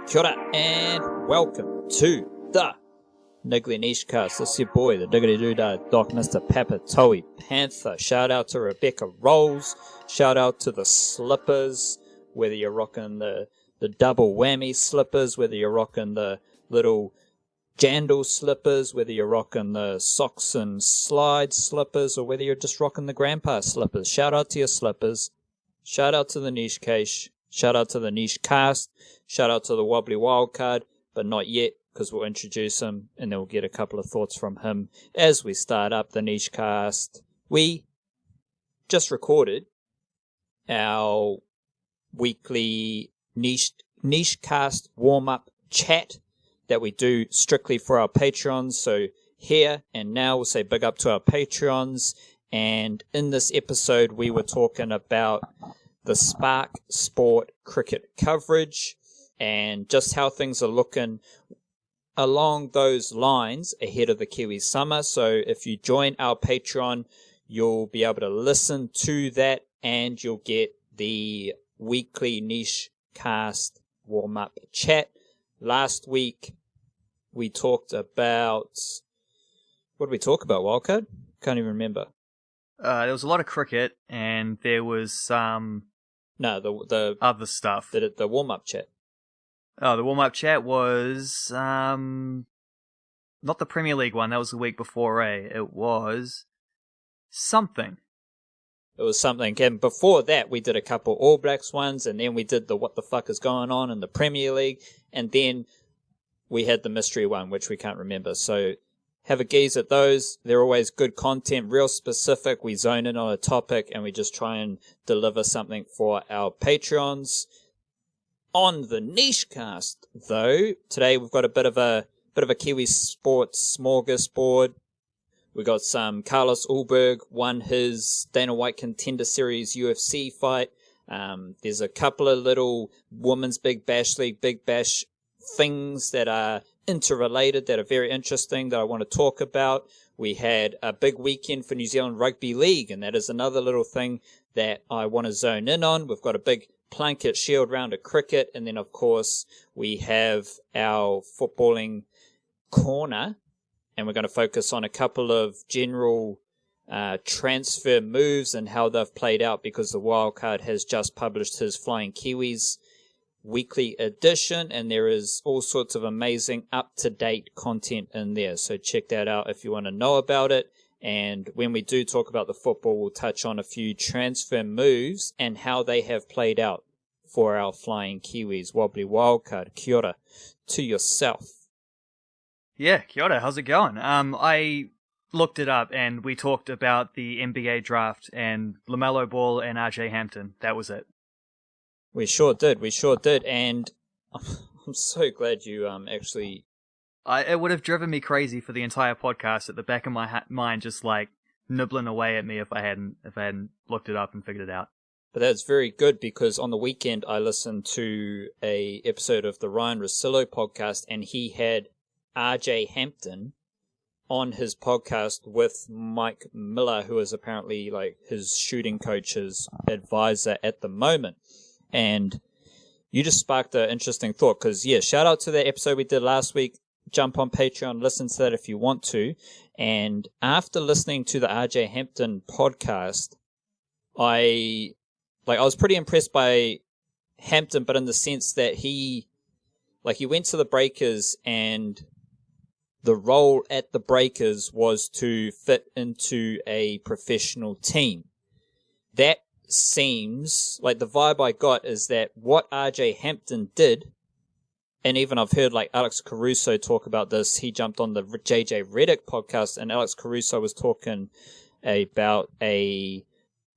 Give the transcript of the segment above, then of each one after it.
Kia ora and welcome to the Niggly Niche Cast. This is your boy, the Diggity Doodah Doc, Mr. Papatoe Panther. Shout out to Rebecca Rolls. Shout out to the slippers, whether you're rocking the double whammy slippers, whether you're rocking the little jandal slippers, whether you're rocking the socks and slide slippers, or whether you're just rocking the grandpa slippers. Shout out to your slippers. Shout out to the Niche Cache. Shout out to the Niche Cast. Shout out to the Wobbly Wildcard, but not yet, because we'll introduce him and then we'll get a couple of thoughts from him as we start up the Niche Cast. We just recorded our weekly Niche Cast warm-up chat that we do strictly for our Patreons. So here and now we'll say big up to our Patreons. And in this episode we were talking about the Spark Sport cricket coverage and just how things are looking along those lines ahead of the Kiwi summer. So if you join our Patreon, you'll be able to listen to that and you'll get the weekly Niche Cast warm-up chat. Last week we talked about... What did we talk about, Wildcard? Can't even remember. There was a lot of cricket and there was some... No, the other stuff. The warm-up chat. Oh, the warm-up chat was not the Premier League one. That was the week before, eh? It was something. It was something. And before that, we did a couple All Blacks ones, and then we did the what the fuck is going on in the Premier League, and then we had the mystery one, which we can't remember. So have a gaze at those. They're always good content, real specific. We zone in on a topic and we just try and deliver something for our Patreons. On the Niche Cast, though, today we've got a bit of a Kiwi sports smorgasbord. We got some Carlos Ulberg won his Dana White Contender Series UFC fight. There's a couple of little Women's Big Bash League, Big Bash things that are interrelated that are very interesting that I want to talk about. We had a big weekend for New Zealand Rugby League, and that is another little thing that I want to zone in on. We've got a big Plunket Shield round of cricket, and then of course we have our footballing corner, and we're going to focus on a couple of general transfer moves and how they've played out, because the Wildcard has just published his Flying Kiwis weekly edition, and there is all sorts of amazing up-to-date content in there. So check that out if you want to know about it. And when we do talk about the football, we'll touch on a few transfer moves and how they have played out for our Flying Kiwis. Wobbly Wildcard, kia ora to yourself. Yeah, kia ora, how's it going? I looked it up and we talked about the NBA draft and LaMelo Ball and RJ Hampton. That was it. We sure did, and I'm so glad you actually... It would have driven me crazy for the entire podcast at the back of my mind, just like nibbling away at me if I hadn't looked it up and figured it out. But that's very good, because on the weekend I listened to a episode of the Ryan Russillo podcast, and he had RJ Hampton on his podcast with Mike Miller, who is apparently like his shooting coach's advisor at the moment. And you just sparked an interesting thought, because, yeah, shout out to that episode we did last week. Jump on Patreon, listen to that if you want to. And after listening to the RJ Hampton podcast, I was pretty impressed by Hampton, but in the sense that he went to the Breakers, and the role at the Breakers was to fit into a professional team. That seems like the vibe I got is that what RJ Hampton did, and even I've heard like Alex Caruso talk about this. He jumped on the JJ Redick podcast, and Alex Caruso was talking about a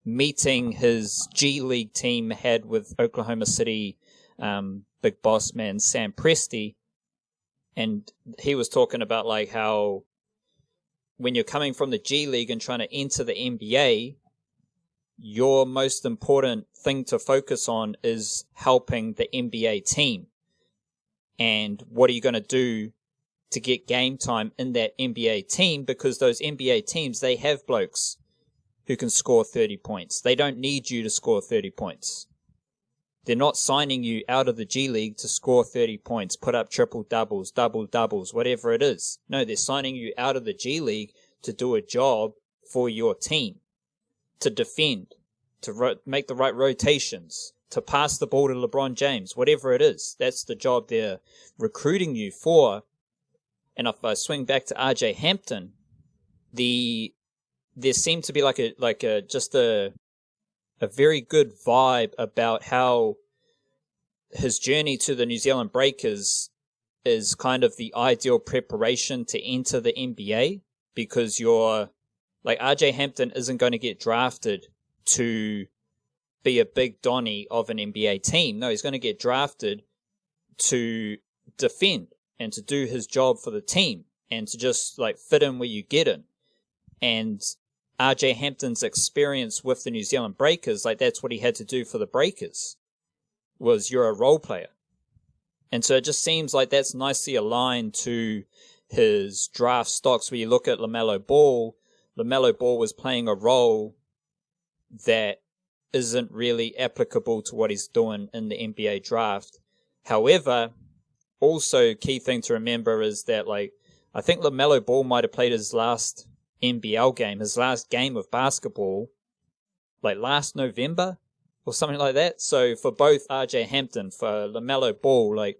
meeting his G League team had with Oklahoma City big boss man Sam Presti, and he was talking about like how when you're coming from the G League and trying to enter the NBA, your most important thing to focus on is helping the NBA team. And what are you going to do to get game time in that NBA team? Because those NBA teams, they have blokes who can score 30 points. They don't need you to score 30 points. They're not signing you out of the G League to score 30 points, put up triple doubles, double doubles, whatever it is. No, they're signing you out of the G League to do a job for your team, to defend, to make the right rotations, to pass the ball to LeBron James, whatever it is. That's the job they're recruiting you for. And if I swing back to RJ Hampton, there seemed to be just a very good vibe about how his journey to the New Zealand Breakers is kind of the ideal preparation to enter the NBA, because RJ Hampton isn't going to get drafted to be a big Donny of an NBA team. No, he's going to get drafted to defend and to do his job for the team and to just fit in where you get in. And RJ Hampton's experience with the New Zealand Breakers, that's what he had to do for the Breakers, was you're a role player. And so it just seems like that's nicely aligned to his draft stocks. Where you look at LaMelo Ball was playing a role that isn't really applicable to what he's doing in the NBA draft. However, also key thing to remember is that I think LaMelo Ball might have played his last NBL game, his last game of basketball, last November or something like that. So for both RJ Hampton, for LaMelo Ball,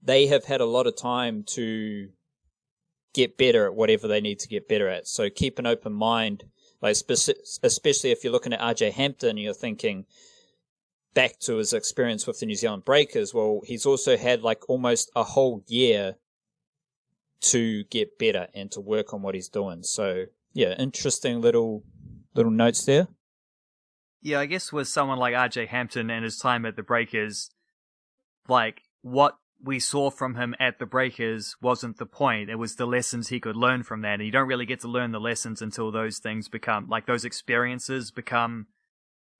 they have had a lot of time to get better at whatever they need to get better at. So keep an open mind, especially if you're looking at RJ Hampton and you're thinking back to his experience with the New Zealand Breakers. Well, he's also had almost a whole year to get better and to work on what he's doing. So yeah, interesting little notes there. Yeah, I guess with someone like RJ Hampton and his time at the Breakers, what we saw from him at the Breakers wasn't the point. It was the lessons he could learn from that. And you don't really get to learn the lessons until those things become, those experiences become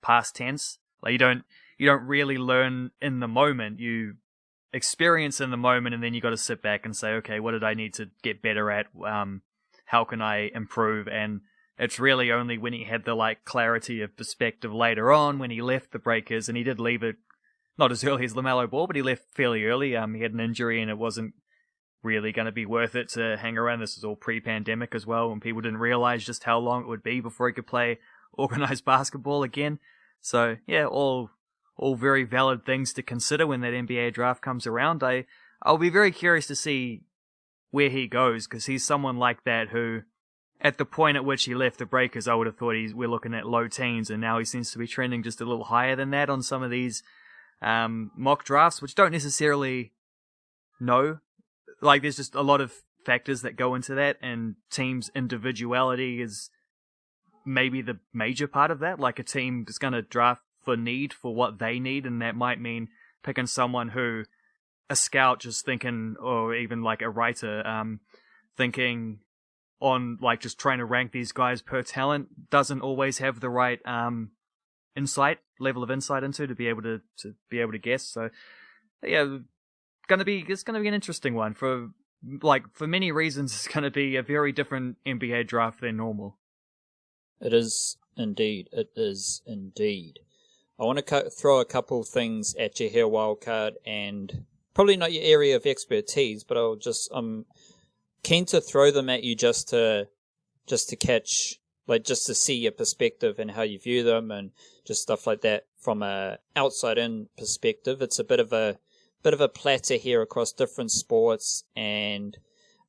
past tense. You don't really learn in the moment. You experience in the moment, and then you got to sit back and say, okay, what did I need to get better at? How can I improve? And it's really only when he had the clarity of perspective later on, when he left the Breakers, and he did leave it not as early as LaMelo Ball, but he left fairly early. He had an injury, and it wasn't really going to be worth it to hang around. This was all pre-pandemic as well, and people didn't realize just how long it would be before he could play organized basketball again. So yeah, all very valid things to consider when that NBA draft comes around. I'll be very curious to see where he goes, because he's someone like that who, at the point at which he left the Breakers, I would have thought we're looking at low teens, and now he seems to be trending just a little higher than that on some of these mock drafts, which don't necessarily know. There's just a lot of factors that go into that, and teams' individuality is maybe the major part of that. A team is going to draft for need, for what they need, and that might mean picking someone who a scout just thinking, or even a writer thinking on just trying to rank these guys per talent doesn't always have the right level of insight into to be able to guess. So yeah, it's gonna be an interesting one for many reasons. It's gonna be a very different NBA draft than normal. It is indeed. I want to throw a couple things at you here, Wildcard, and probably not your area of expertise, but I'm keen to throw them at you just to catch, just to see your perspective and how you view them, and just stuff like that from a outside-in perspective. It's a bit of a platter here across different sports, and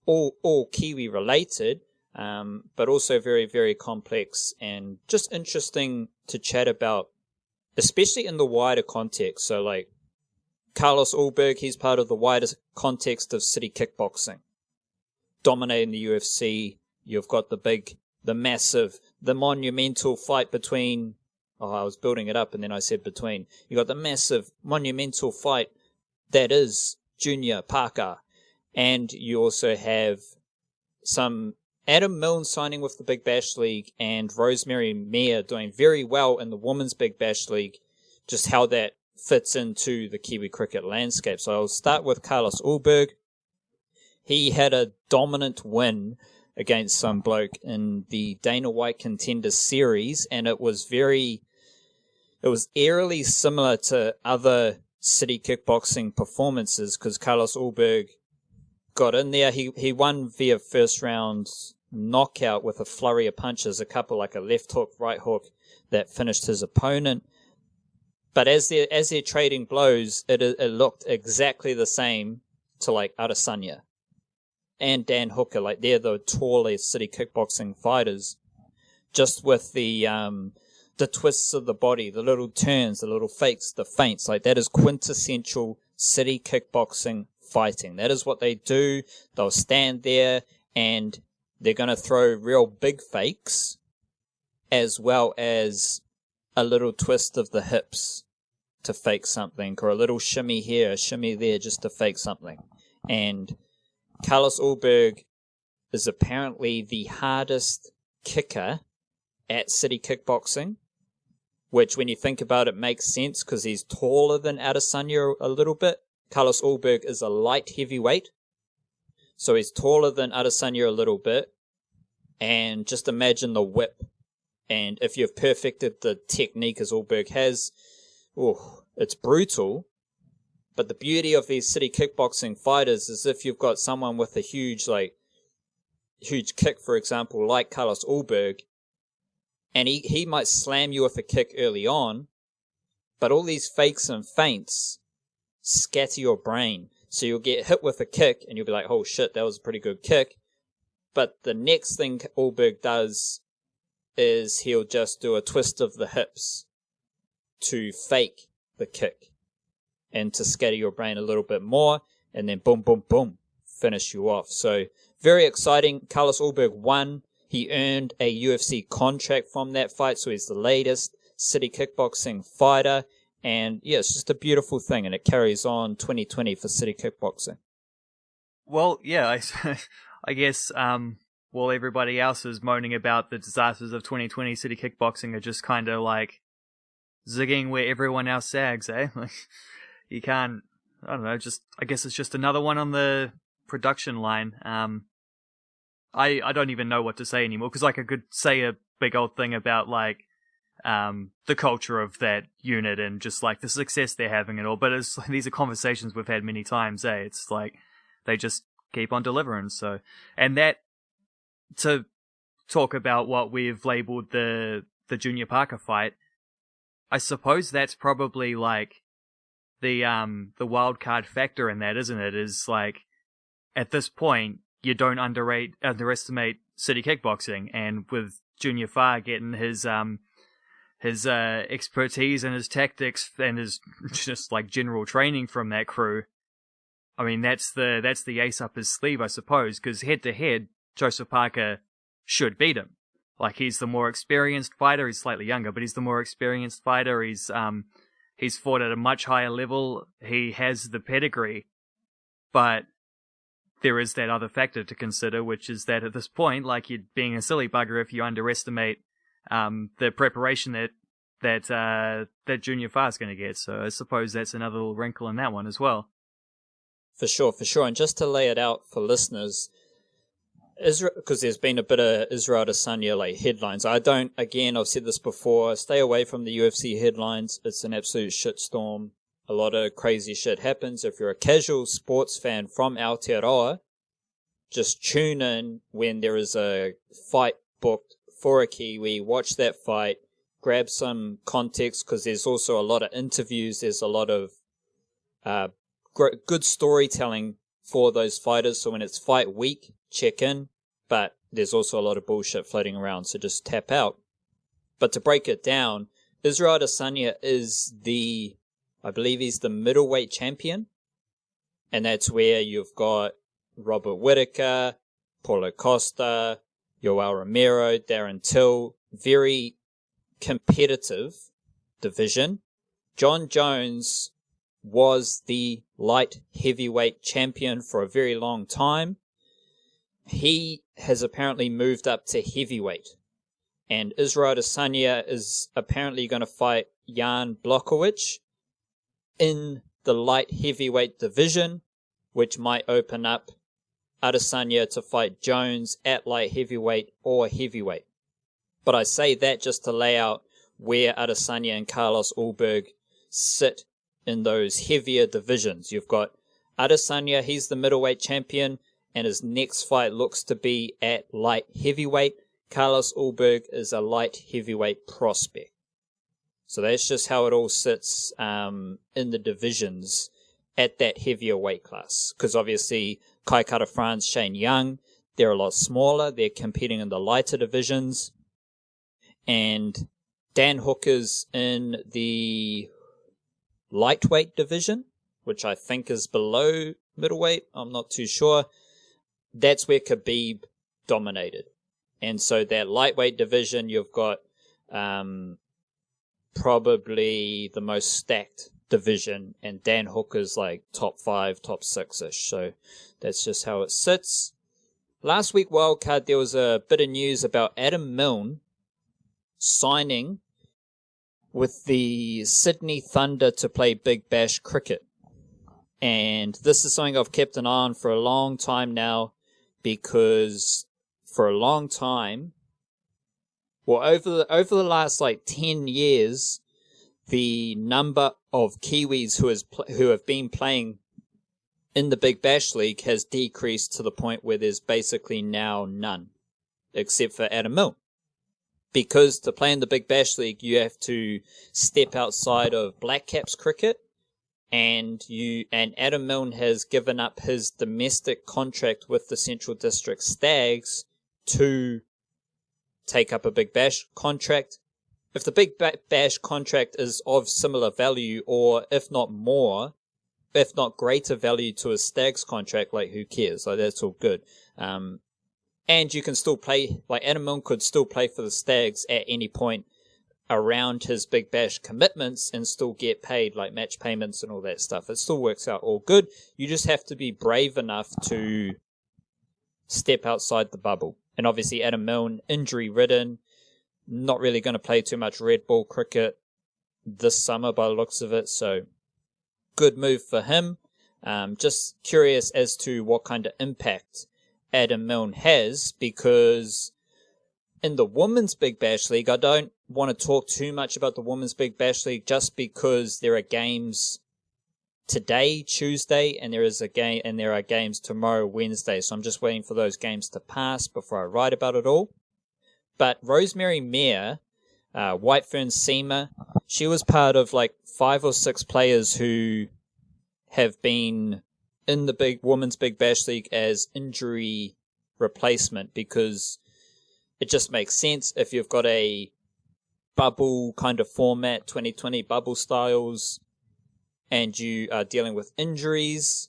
all Kiwi related, but also very, very complex and just interesting to chat about, especially in the wider context. So Carlos Ulberg, he's part of the wider context of city kickboxing, dominating the UFC. You've got the massive, the monumental fight between, I was building it up and then I said between. You got the massive monumental fight that is Junior Parker. And you also have some Adam Milne signing with the Big Bash League and Rosemary Mayer doing very well in the Women's Big Bash League, just how that fits into the Kiwi cricket landscape. So I'll start with Carlos Ulberg. He had a dominant win against some bloke in the Dana White Contender Series, and it was eerily similar to other city kickboxing performances because Carlos Ulberg got in there. He won via first round knockout with a flurry of punches, a couple like a left hook, right hook that finished his opponent. But as they're trading blows, it looked exactly the same to like Adesanya and Dan Hooker. Like they're the tallest city kickboxing fighters, just with the twists of the body, the little turns, the little fakes, the feints. Like that is quintessential city kickboxing fighting. That is what they do. They'll stand there and they're going to throw real big fakes as well as a little twist of the hips to fake something, or a little shimmy here, a shimmy there, just to fake something. And Carlos Ulberg is apparently the hardest kicker at city kickboxing, which when you think about it makes sense because he's taller than Adesanya a little bit. Carlos Ulberg is a light heavyweight, so he's taller than Adesanya a little bit. And just imagine the whip. And if you've perfected the technique as Ulberg has, it's brutal. But the beauty of these city kickboxing fighters is if you've got someone with a huge kick, for example, like Carlos Ulberg, and he might slam you with a kick early on, but all these fakes and feints scatter your brain. So you'll get hit with a kick and you'll be like, oh shit, that was a pretty good kick. But the next thing Ulberg does is he'll just do a twist of the hips to fake the kick and to scatter your brain a little bit more, and then boom, boom, boom, finish you off. So very exciting. Carlos Ulberg won. He earned a UFC contract from that fight, so he's the latest city kickboxing fighter. And yeah, it's just a beautiful thing, and it carries on 2020 for city kickboxing. Well, yeah, I guess while everybody else is moaning about the disasters of 2020, city kickboxing are just kind of like zigging where everyone else sags, eh? Like, you can't, I don't know, I guess it's just another one on the production line. I don't even know what to say anymore, because like I could say a big old thing about like the culture of that unit and just like the success they're having and all, but it's like, these are conversations we've had many times, eh? It's like they just keep on delivering. So, and that, to talk about what we've labeled the Junior Parker fight, I suppose that's probably like the wild card factor in that, isn't it? Is like at this point you don't underestimate city kickboxing, and with Junior Farr getting his expertise and his tactics and his just like general training from that crew, I mean that's the ace up his sleeve, I suppose, because head to head Joseph Parker should beat him. Like, he's the more experienced fighter. He's slightly younger, but he's the more experienced fighter. He's fought at a much higher level. He has the pedigree, but there is that other factor to consider, which is that at this point, like, you're being a silly bugger if you underestimate the preparation that Junior Farr's going to get. So I suppose that's another little wrinkle in that one as well. For sure. And just to lay it out for listeners, Israel, because there's been a bit of Israel Adesanya like headlines. I've said this before, stay away from the UFC headlines. It's an absolute shitstorm. A lot of crazy shit happens. If you're a casual sports fan from Aotearoa, just tune in when there is a fight booked for a Kiwi. Watch that fight. Grab some context, because there's also a lot of interviews. There's a lot of good storytelling for those fighters. So when it's fight week, check in, but there's also a lot of bullshit floating around, so just tap out. But to break it down, Israel Adesanya is I believe he's the middleweight champion, and that's where you've got Robert Whittaker, Paulo Costa, Yoel Romero, Darren Till, very competitive division. John Jones was the light heavyweight champion for a very long time. He has apparently moved up to heavyweight, and Israel Adesanya is apparently going to fight Jan Blachowicz in the light heavyweight division, which might open up Adesanya to fight Jones at light heavyweight or heavyweight. But I say that just to lay out where Adesanya and Carlos Ulberg sit in those heavier divisions. You've got Adesanya, he's the middleweight champion, and his next fight looks to be at light heavyweight. Carlos Ulberg is a light heavyweight prospect. So that's just how it all sits in the divisions at that heavier weight class. Because obviously, Kai Kara France, Shane Young, they're a lot smaller. They're competing in the lighter divisions. And Dan Hooker's in the lightweight division, which I think is below middleweight. I'm not too sure. That's where Khabib dominated. And so that lightweight division, you've got probably the most stacked division, and Dan Hooker's like top 5, top 6-ish. So that's just how it sits. Last week, wildcard, there was a bit of news about Adam Milne signing with the Sydney Thunder to play Big Bash cricket. And this is something I've kept an eye on for a long time now, because for a long time, well, over the last like 10 years, the number of Kiwis who have been playing in the Big Bash League has decreased to the point where there's basically now none, except for Adam Milne. Because to play in the Big Bash League, you have to step outside of Black Caps cricket, and Adam Milne has given up his domestic contract with the Central District Stags to take up a Big Bash contract. If the Big Bash contract is of similar value, or if not more, if not greater value to a Stags contract, like who cares? Like that's all good. And you can still play, like Adam Milne could still play for the Stags at any point around his Big Bash commitments and still get paid, like match payments and all that stuff. It still works out all good. You just have to be brave enough to step outside the bubble. And obviously Adam Milne, injury-ridden, not really going to play too much red ball cricket this summer by the looks of it. So good move for him. Just curious as to what kind of impact Adam Milne has, because in the Women's Big Bash League, I don't want to talk too much about the Women's Big Bash League just because there are games today, Tuesday, and there are games tomorrow, Wednesday. So I'm just waiting for those games to pass before I write about it all. But Rosemary Mayer, White Fern Seamer, she was part of like 5 or 6 players who have been in the Women's Big Bash League as injury replacement, because it just makes sense if you've got a bubble kind of format, 2020 bubble styles, and you are dealing with injuries,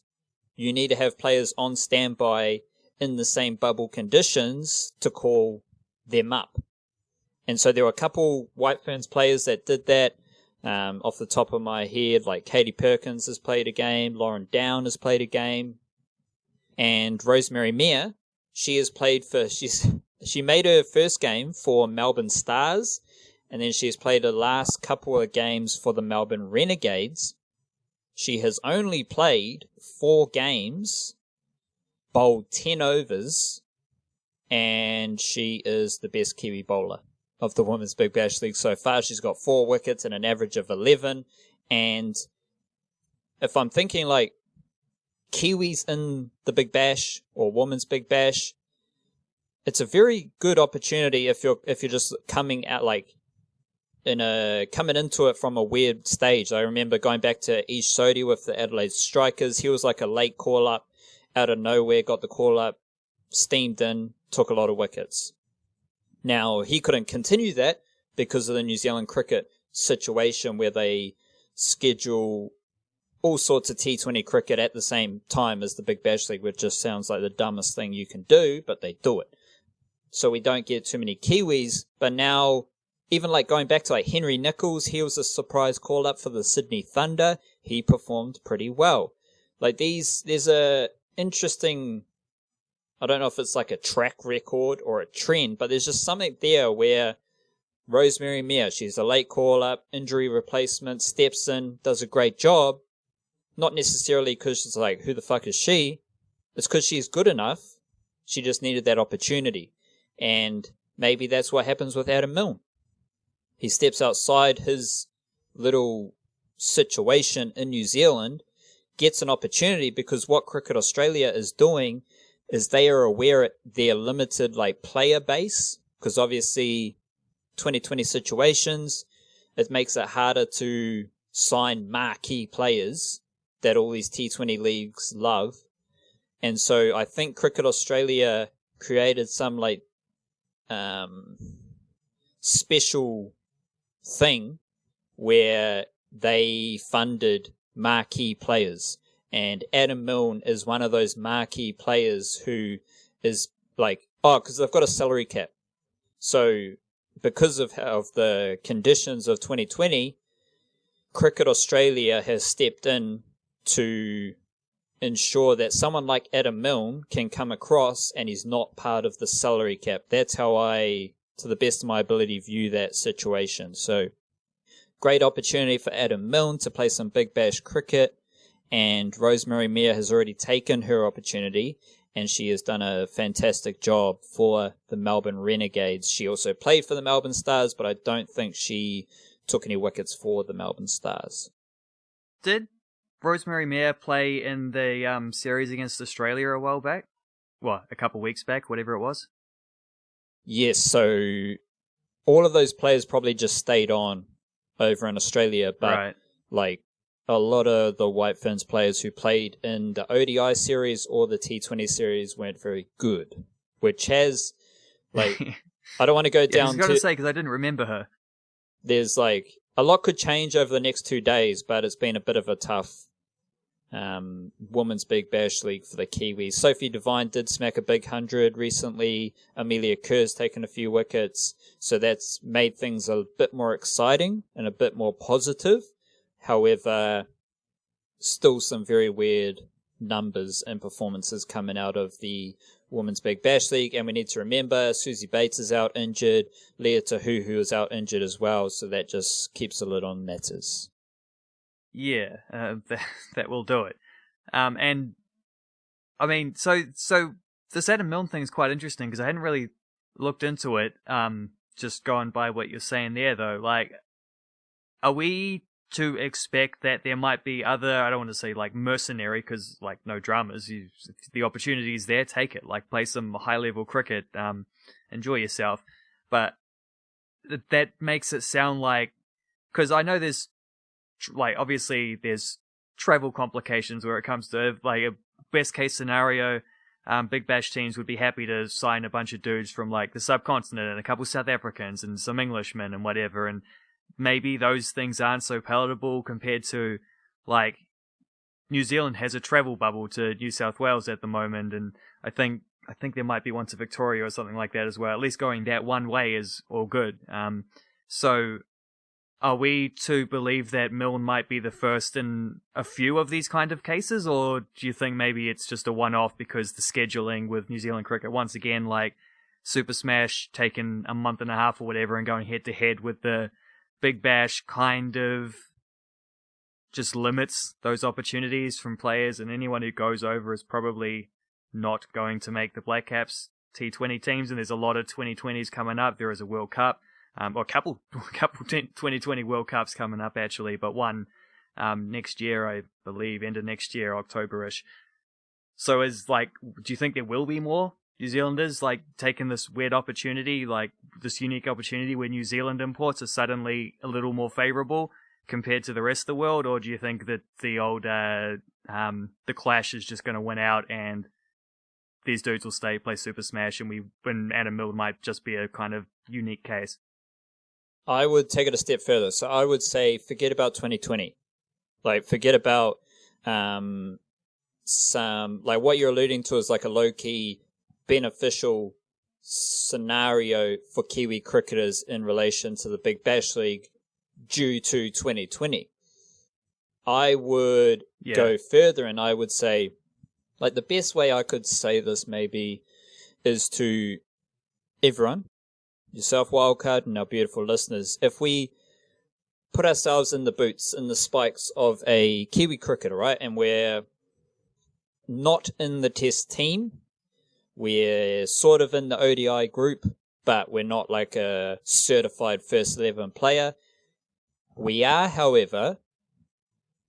you need to have players on standby in the same bubble conditions to call them up. And so there were a couple White Ferns players that did that. Off the top of my head, like Katie Perkins has played a game, Lauren Down has played a game, and Rosemary Mayer, she made her first game for Melbourne Stars, and then she's played the last couple of games for the Melbourne Renegades. She has only played 4 games, bowled 10 overs, and she is the best Kiwi bowler of the Women's Big Bash League so far. She's got 4 wickets and an average of 11. And if I'm thinking like Kiwis in the Big Bash or Women's Big Bash, it's a very good opportunity if you're just coming out like coming into it from a weird stage. I remember going back to Ish Sodhi with the Adelaide Strikers. He was like a late call up out of nowhere, got the call up, steamed in, took a lot of wickets. Now, he couldn't continue that because of the New Zealand cricket situation where they schedule all sorts of T20 cricket at the same time as the Big Bash League, which just sounds like the dumbest thing you can do, but they do it. So we don't get too many Kiwis, but now, even like going back to like Henry Nichols, he was a surprise call-up for the Sydney Thunder. He performed pretty well. Like there's a interesting, I don't know if it's like a track record or a trend, but there's just something there where Rosemary Mayer, she's a late call-up, injury replacement, steps in, does a great job. Not necessarily because she's like, who the fuck is she? It's because she's good enough. She just needed that opportunity. And maybe that's what happens with Adam Milne. He steps outside his little situation in New Zealand, gets an opportunity, because what Cricket Australia is doing is they are aware at their limited player base, because obviously 2020 situations, it makes it harder to sign marquee players that all these T20 leagues love. And so I think Cricket Australia created some special thing where they funded marquee players. And Adam Milne is one of those marquee players who is because they've got a salary cap. So because of the conditions of 2020, Cricket Australia has stepped in to ensure that someone like Adam Milne can come across and he's not part of the salary cap. That's how I, to the best of my ability, view that situation. So great opportunity for Adam Milne to play some Big Bash cricket, and Rosemary Mair has already taken her opportunity, and she has done a fantastic job for the Melbourne Renegades. She also played for the Melbourne Stars, but I don't think she took any wickets for the Melbourne Stars. Did Rosemary Mair play in the series against Australia a while back? Well, a couple weeks back, whatever it was? Yes, so all of those players probably just stayed on over in Australia, but right. A lot of the White Ferns players who played in the ODI series or the T20 series weren't very good, which has, I don't want to go down I was going to say, because I didn't remember her. There's a lot could change over the next 2 days, but it's been a bit of a tough Women's Big Bash League for the Kiwis. Sophie Devine did smack a big 100 recently. Amelia Kerr's taken a few wickets. So that's made things a bit more exciting and a bit more positive. However, still some very weird numbers and performances coming out of the Women's Big Bash League. And we need to remember Suzie Bates is out injured. Leah Tahuhu is out injured as well. So that just keeps a lid on matters. Yeah, that will do it. And I mean, so this Adam Milne thing is quite interesting because I hadn't really looked into it. Just going by what you're saying there, though, are we to expect that there might be other? I don't want to say mercenary because no dramas. The opportunity's there, take it. Play some high level cricket, enjoy yourself. But that makes it sound because I know there's. Obviously there's travel complications where it comes to a best case scenario. Big Bash teams would be happy to sign a bunch of dudes from the subcontinent and a couple South Africans and some Englishmen and whatever, and maybe those things aren't so palatable compared to New Zealand has a travel bubble to New South Wales at the moment, and I think there might be one to Victoria or something like that as well. At least going that one way is all good. So are we to believe that Milne might be the first in a few of these kind of cases, or do you think maybe it's just a one-off because the scheduling with New Zealand cricket, once again, Super Smash taking a month and a half or whatever and going head-to-head with the Big Bash kind of just limits those opportunities from players, and anyone who goes over is probably not going to make the Black Caps T20 teams, and there's a lot of 2020s coming up. There is a World Cup. Or a couple 2020 World Cups coming up, actually, but one next year, I believe, end of next year, October-ish. So do you think there will be more New Zealanders taking this weird opportunity, this unique opportunity where New Zealand imports are suddenly a little more favourable compared to the rest of the world, or do you think that the old the clash is just going to win out and these dudes will stay, play Super Smash, and Adam Milne might just be a kind of unique case? I would take it a step further. So I would say forget about 2020. Forget about some what you're alluding to is a low-key beneficial scenario for Kiwi cricketers in relation to the Big Bash League due to 2020. I would go further and I would say, the best way I could say this maybe is to everyone, yourself, Wildcard, and our beautiful listeners, if we put ourselves in the boots, in the spikes of a Kiwi cricketer, right, and we're not in the Test team. We're sort of in the ODI group, but we're not like a certified first 11 player. We are, however,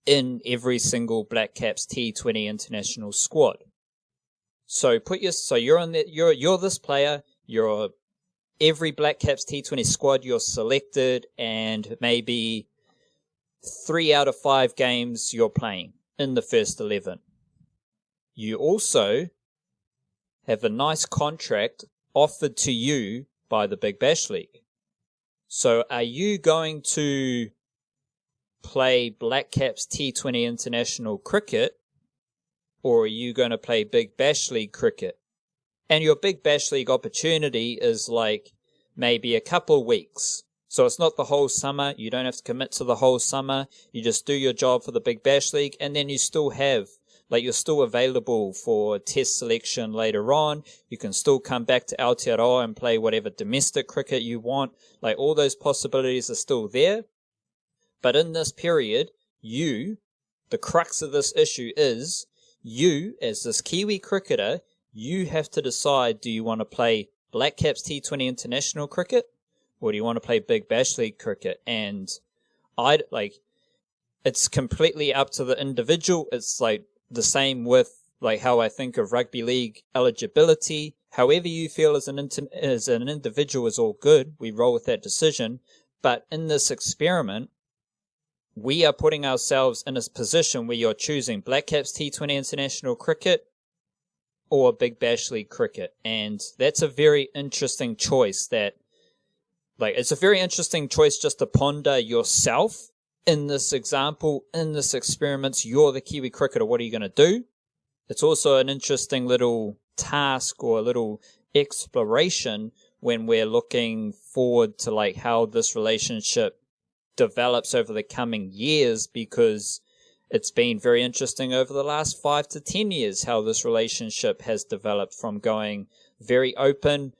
in every single Black Caps T20 international squad. So you're this player, you're every Black Caps T20 squad, you're selected, and maybe 3 out of 5 games you're playing in the first 11. You also have a nice contract offered to you by the Big Bash League. So are you going to play Black Caps T20 international cricket, or are you going to play Big Bash League cricket? And your Big Bash League opportunity is like maybe a couple of weeks. So it's not the whole summer. You don't have to commit to the whole summer. You just do your job for the Big Bash League, and then you still have, like, you're still available for test selection later on. You can still come back to Aotearoa and play whatever domestic cricket you want. Like, all those possibilities are still there. But in this period, the crux of this issue is, you, as this Kiwi cricketer, you have to decide, do you want to play Black Caps T20 international cricket, or do you want to play Big Bash League cricket? And it's completely up to the individual. It's like the same with like how I think of rugby league eligibility. However you feel as an individual is all good. We roll with that decision. But in this experiment, we are putting ourselves in a position where you're choosing Black Caps T20 international cricket or Big Bash League cricket. And that's a very interesting choice it's a very interesting choice just to ponder yourself. In this example, in this experiment, you're the Kiwi cricketer. What are you going to do? It's also an interesting little task or a little exploration when we're looking forward to like how this relationship develops over the coming years, because it's been very interesting over the last 5 to 10 years how this relationship has developed from going very open,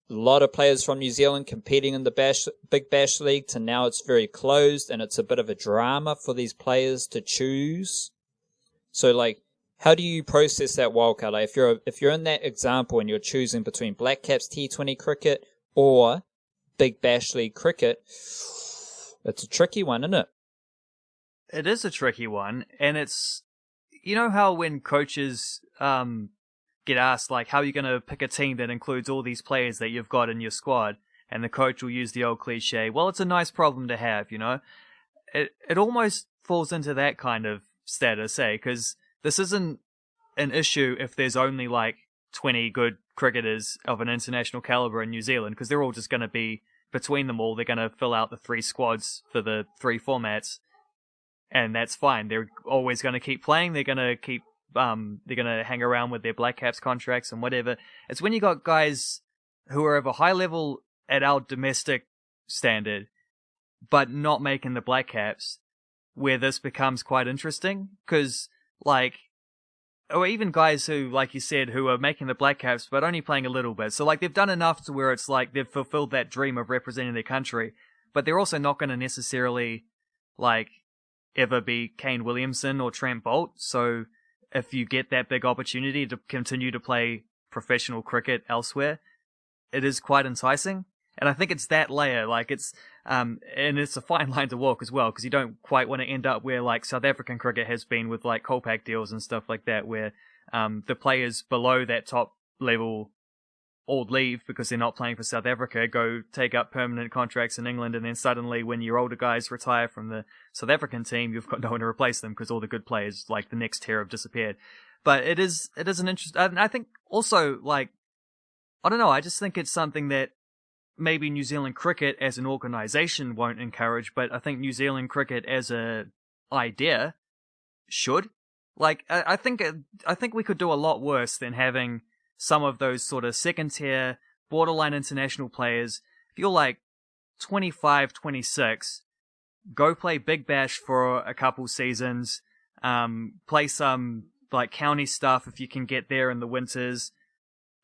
a lot of players from New Zealand competing in the Big Bash League, to now it's very closed and it's a bit of a drama for these players to choose. So like, how do you process that wildcard? Like, if you're in that example and you're choosing between Black Caps T20 cricket or Big Bash League cricket, it's a tricky one, isn't it? It is a tricky one, and it's, you know how when coaches get asked, like, how are you going to pick a team that includes all these players that you've got in your squad? And the coach will use the old cliche, well, it's a nice problem to have, you know? It almost falls into that kind of status, because this isn't an issue if there's only, like, 20 good cricketers of an international caliber in New Zealand, because they're all just going to be, between them all, they're going to fill out the 3 squads for the 3 formats, and that's fine. They're always going to keep playing, they're going to hang around with their Black Caps contracts and whatever. It's when you got guys who are of a high level at our domestic standard, but not making the Black Caps, where this becomes quite interesting. Because, like, or even guys who, like you said, who are making the Black Caps, but only playing a little bit. So, like, they've done enough to where it's like they've fulfilled that dream of representing their country, but they're also not going to necessarily, like, ever be Kane Williamson or Trent Bolt. So if you get that big opportunity to continue to play professional cricket elsewhere, it is quite enticing. And I think it's that layer, like it's, and it's a fine line to walk as well, because you don't quite want to end up where like South African cricket has been with like Kolpak deals and stuff like that, where the players below that top level all leave because they're not playing for South Africa, go take up permanent contracts in England, and then suddenly when your older guys retire from the South African team, you've got no one to replace them because all the good players, like the next tier, have disappeared. But it is an interest. I think also, like, I don't know, I just think it's something that maybe New Zealand cricket as an organisation won't encourage, but I think New Zealand cricket as a idea should. Like, I think we could do a lot worse than having some of those sort of second tier, borderline international players. If you're like 25, 26, go play Big Bash for a couple seasons, play some like county stuff if you can get there in the winters,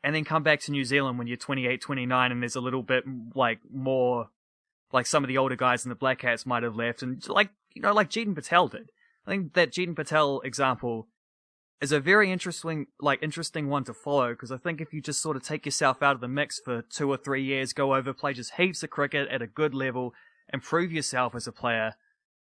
and then come back to New Zealand when you're 28, 29, and there's a little bit like more, like some of the older guys in the Black Cats might have left, and like, you know, like Jeetan Patel did. I think that Jeetan Patel example is a very interesting one to follow, because I think if you just sort of take yourself out of the mix for 2 or 3 years, go over, play just heaps of cricket at a good level, improve yourself as a player,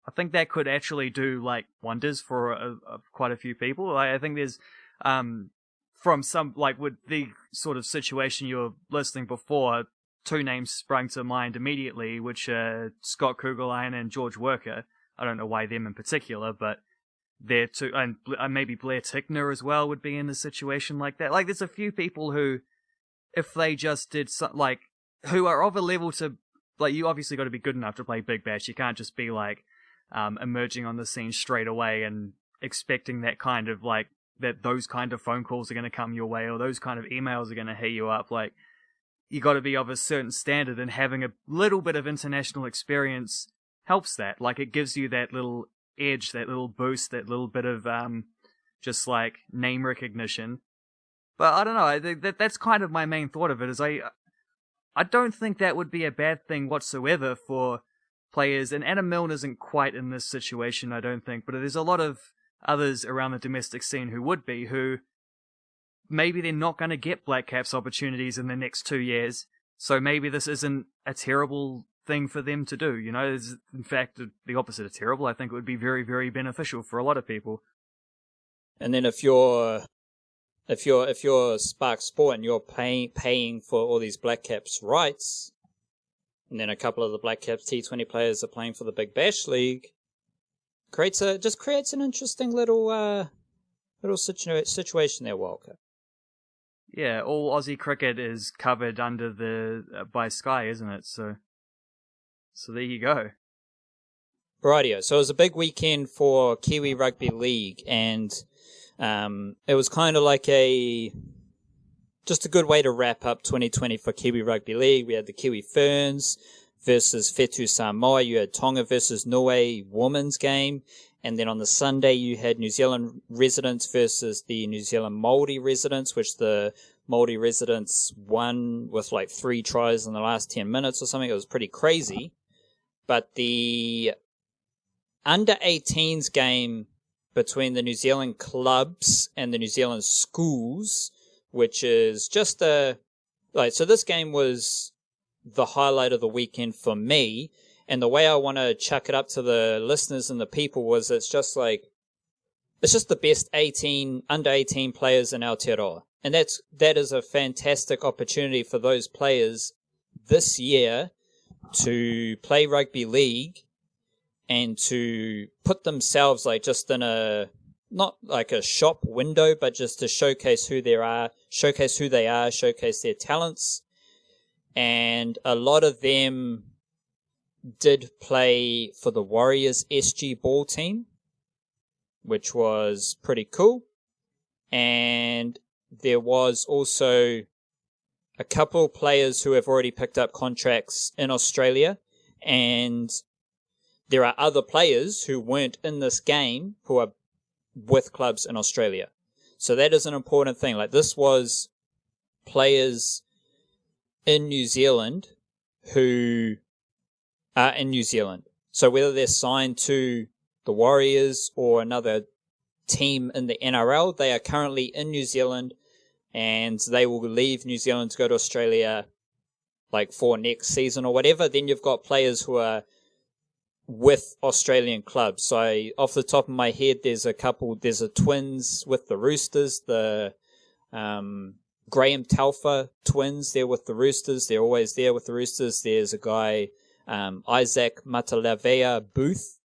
I think that could actually do like wonders for quite a few people. I think there's from some, like with the sort of situation you were listing before, 2 names sprung to mind immediately, which are Scott Kugelheim and George Worker. I don't know why them in particular, but they're two, and maybe Blair Tickner as well would be in a situation like that. Like, there's a few people who, if they just did who are of a level to, like, you obviously got to be good enough to play Big Bash. You can't just be like emerging on the scene straight away and expecting that kind of like those kind of phone calls are going to come your way or those kind of emails are going to hit you up. Like, you got to be of a certain standard, and having a little bit of international experience helps that. Like, it gives you that little edge, that little boost, that little bit of just like name recognition. But I don't know, that's kind of my main thought of it, is I don't think that would be a bad thing whatsoever for players, and Adam Milne isn't quite in this situation, I don't think, but there's a lot of others around the domestic scene who would be, who maybe they're not going to get Black Caps opportunities in the next 2 years, so maybe this isn't a terrible thing for them to do, you know? It's, in fact, the opposite of terrible. I think it would be very, very beneficial for a lot of people. And then if you're Spark Sport and you're paying for all these Black Caps rights, and then a couple of the Black Caps T20 players are playing for the Big Bash League, creates an interesting little situation there, Walker. Yeah, all Aussie cricket is covered under by Sky, isn't it? So there you go. Rightio. So it was a big weekend for Kiwi Rugby League, and it was kind of like just a good way to wrap up 2020 for Kiwi Rugby League. We had the Kiwi Ferns versus Whetu Samoa. You had Tonga versus Niue women's game. And then on the Sunday, you had New Zealand residents versus the New Zealand Māori residents, which the Māori residents won with like 3 tries in the last 10 minutes or something. It was pretty crazy. But the under-18s game between the New Zealand clubs and the New Zealand schools, which is just so this game was the highlight of the weekend for me. And the way I want to chuck it up to the listeners and the people was it's just the best under 18 players in Aotearoa. And that is a fantastic opportunity for those players this year to play rugby league and to put themselves like just in not like a shop window, but just to showcase who they are, showcase their talents. And a lot of them did play for the Warriors SG ball team, which was pretty cool. And there was also a couple players who have already picked up contracts in Australia, and there are other players who weren't in this game who are with clubs in Australia. So that is an important thing. Like, this was players in New Zealand who are in New Zealand. So whether they're signed to the Warriors or another team in the NRL, they are currently in New Zealand, and they will leave New Zealand to go to Australia like for next season or whatever. Then you've got players who are with Australian clubs. So off the top of my head, there's a Twins with the Roosters, the Graham Telfer Twins, they're with the Roosters. They're always there with the Roosters. There's a guy, Isaac Matalavea Booth,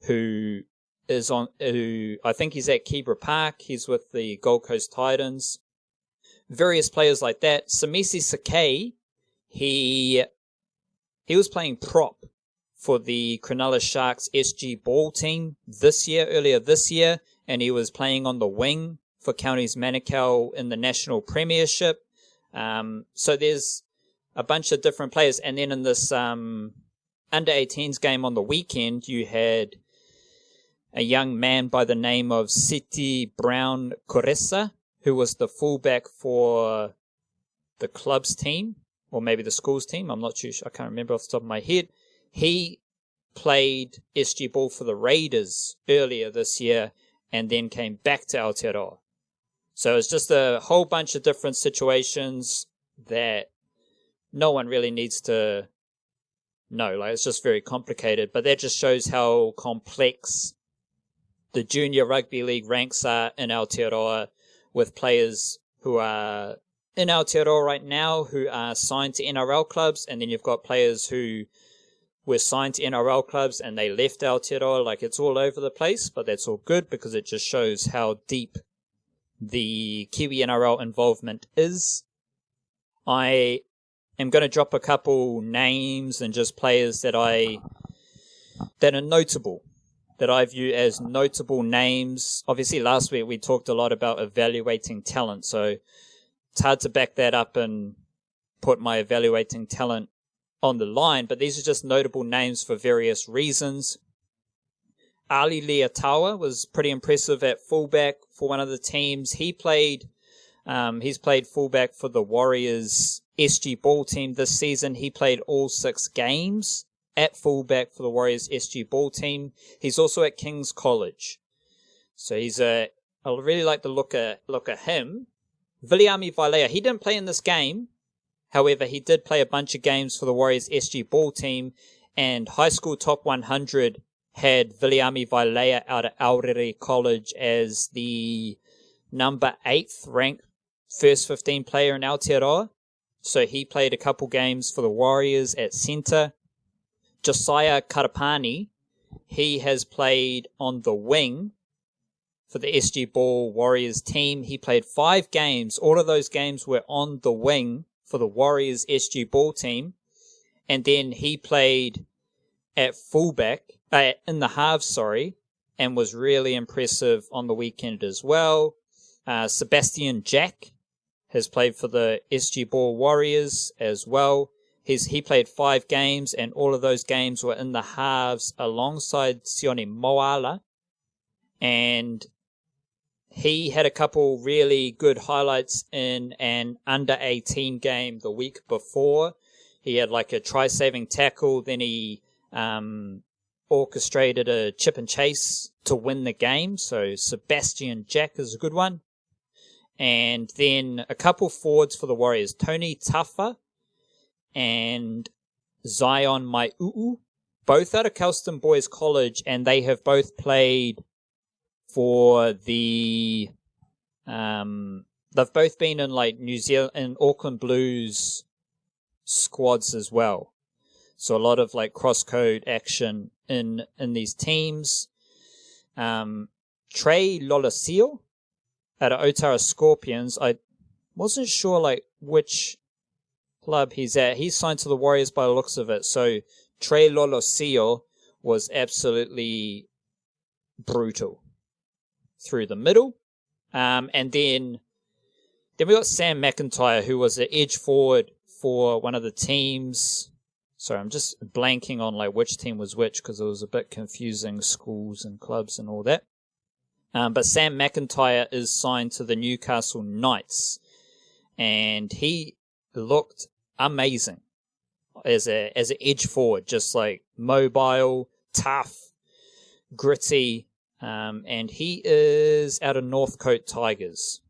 who I think he's at Kibra Park. He's with the Gold Coast Titans. Various players like that. Samisi Sakai, he was playing prop for the Cronulla Sharks SG ball team earlier this year, and he was playing on the wing for Counties Manukau in the National Premiership. So there's a bunch of different players. And then in this under-18s game on the weekend, you had a young man by the name of Siti Brown Koresa, who was the fullback for the club's team, or maybe the school's team. I'm not too sure. I can't remember off the top of my head. He played SG ball for the Raiders earlier this year, and then came back to Aotearoa. So it's just a whole bunch of different situations that no one really needs to know. Like, it's just very complicated, but that just shows how complex the junior rugby league ranks are in Aotearoa, with players who are in Aotearoa right now who are signed to NRL clubs, and then you've got players who were signed to NRL clubs and they left Aotearoa. Like, it's all over the place, but that's all good because it just shows how deep the Kiwi NRL involvement is. I am going to drop a couple names and just players that are notable, that I view as notable names. Obviously, last week we talked a lot about evaluating talent, so it's hard to back that up and put my evaluating talent on the line, but these are just notable names for various reasons. Ali Leatawa was pretty impressive at fullback for one of the teams. He's played fullback for the Warriors SG Ball team this season. He played all 6 games at fullback for the Warriors SG Ball team. He's also at King's College. So I really like the look at him. Viliami Vailea, he didn't play in this game. However, he did play a bunch of games for the Warriors SG Ball team, and High School Top 100 had Viliami Vailea out at Aorere College as the number 8th ranked first 15 player in Aotearoa. So he played a couple games for the Warriors at centre. Josiah Karapani, he has played on the wing for the SG Ball Warriors team. He played 5 games. All of those games were on the wing for the Warriors SG Ball team. And then he played at fullback, in the halves, and was really impressive on the weekend as well. Sebastian Jack has played for the SG Ball Warriors as well. He played 5 games, and all of those games were in the halves alongside Sione Moala. And he had a couple really good highlights in an under-18 game the week before. He had like a try-saving tackle, then he orchestrated a chip and chase to win the game. So Sebastian Jack is a good one. And then a couple forwards for the Warriors, Tony Taffa and Zion Mai'uu, both out of Kelston Boys College, and they have both played for the they've both been in like New Zealand and Auckland Blues squads as well. So a lot of like cross-code action in these teams. Trey Lolosio out of Otara Scorpions. I wasn't sure like which club he's at. He's signed to the Warriors by the looks of it. So Trey Lolosio was absolutely brutal through the middle. And then we got Sam McIntyre, who was an edge forward for one of the teams. Sorry, I'm just blanking on like which team was which because it was a bit confusing, schools and clubs and all that. But Sam McIntyre is signed to the Newcastle Knights, and he looked amazing as an edge forward, just like mobile, tough, gritty. And he is out of Northcote Tigers,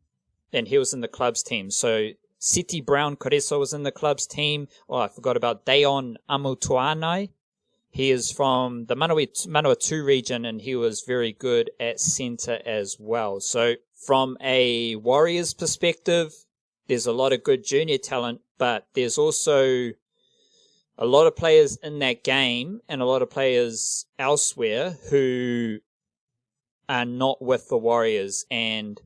and he was in the club's team. So City Brown Koreso was in the club's team. Oh, I forgot about Dayon Amutuanai. He is from the Manawatu region, and he was very good at centre as well. So from a Warriors perspective, there's a lot of good junior talent, but there's also a lot of players in that game and a lot of players elsewhere who are not with the Warriors, and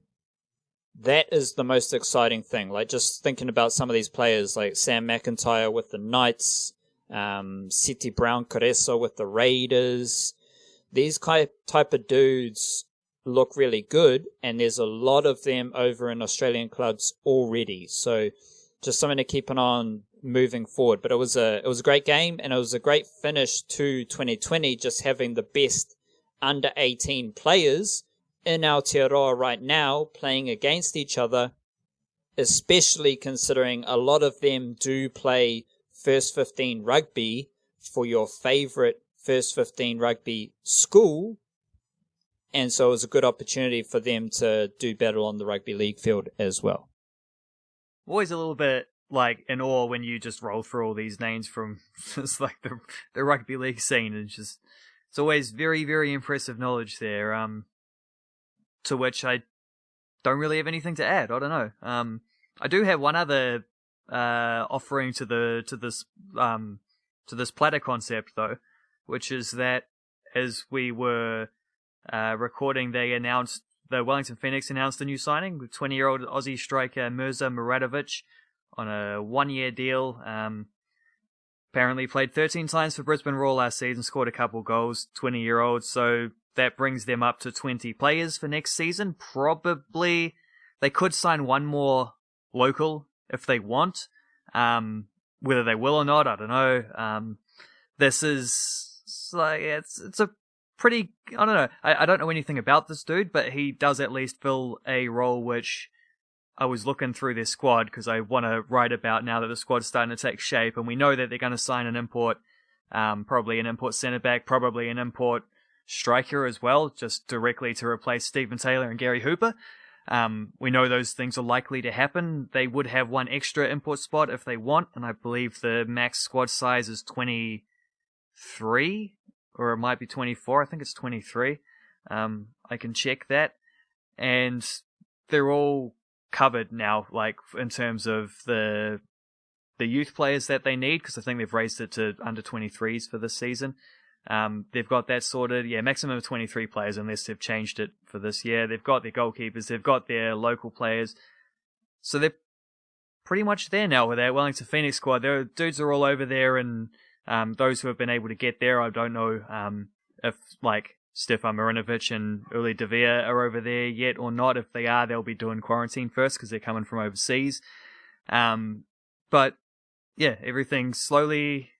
that is the most exciting thing. Like, just thinking about some of these players, like Sam McIntyre with the Knights, City Brown Koreso with the Raiders. These type of dudes look really good, and there's a lot of them over in Australian clubs already. So just something to keep an eye on moving forward. But it was a great game, and it was a great finish to 2020, just having the best under 18 players in Aotearoa right now playing against each other, especially considering a lot of them do play first 15 rugby for your favorite first 15 rugby school And so it was a good opportunity for them to do better on the rugby league field as well. Always a little bit like in awe when you just roll through all these names from just like the rugby league scene. It's always very, very impressive knowledge there. To which I don't really have anything to add. I don't know. I do have one other offering to this platter concept though, which is that as we were recording, the Wellington Phoenix announced a new signing with 20-year-old Aussie striker Mirza Muradovic on a 1-year deal. Apparently played 13 times for Brisbane Roar last season, scored a couple goals, 20-year-old, so that brings them up to 20 players for next season. Probably they could sign one more local if they want. Whether they will or not, I don't know. This is like it's a pretty, I don't know. I don't know anything about this dude, but he does at least fill a role which I was looking through their squad because I want to write about now that the squad's starting to take shape, and we know that they're going to sign an import, probably an import centre back, probably an import striker as well, just directly to replace Stephen Taylor and Gary Hooper. We know those things are likely to happen. They would have one extra import spot if they want, and I believe the max squad size is 23, or it might be 24. I think it's 23. I can check that. And they're all covered now, like in terms of the youth players that they need, because I think they've raised it to under 23s for this season. They've got that sorted. Yeah, maximum of 23 players unless they've changed it for this year. They've got their goalkeepers. They've got their local players. So they're pretty much there now with that Wellington Phoenix squad. Their dudes are all over there, and those who have been able to get there, I don't know if like Stefan Marinovic and Uli De Vere are over there yet or not. If they are, they'll be doing quarantine first because they're coming from overseas. But yeah, everything slowly.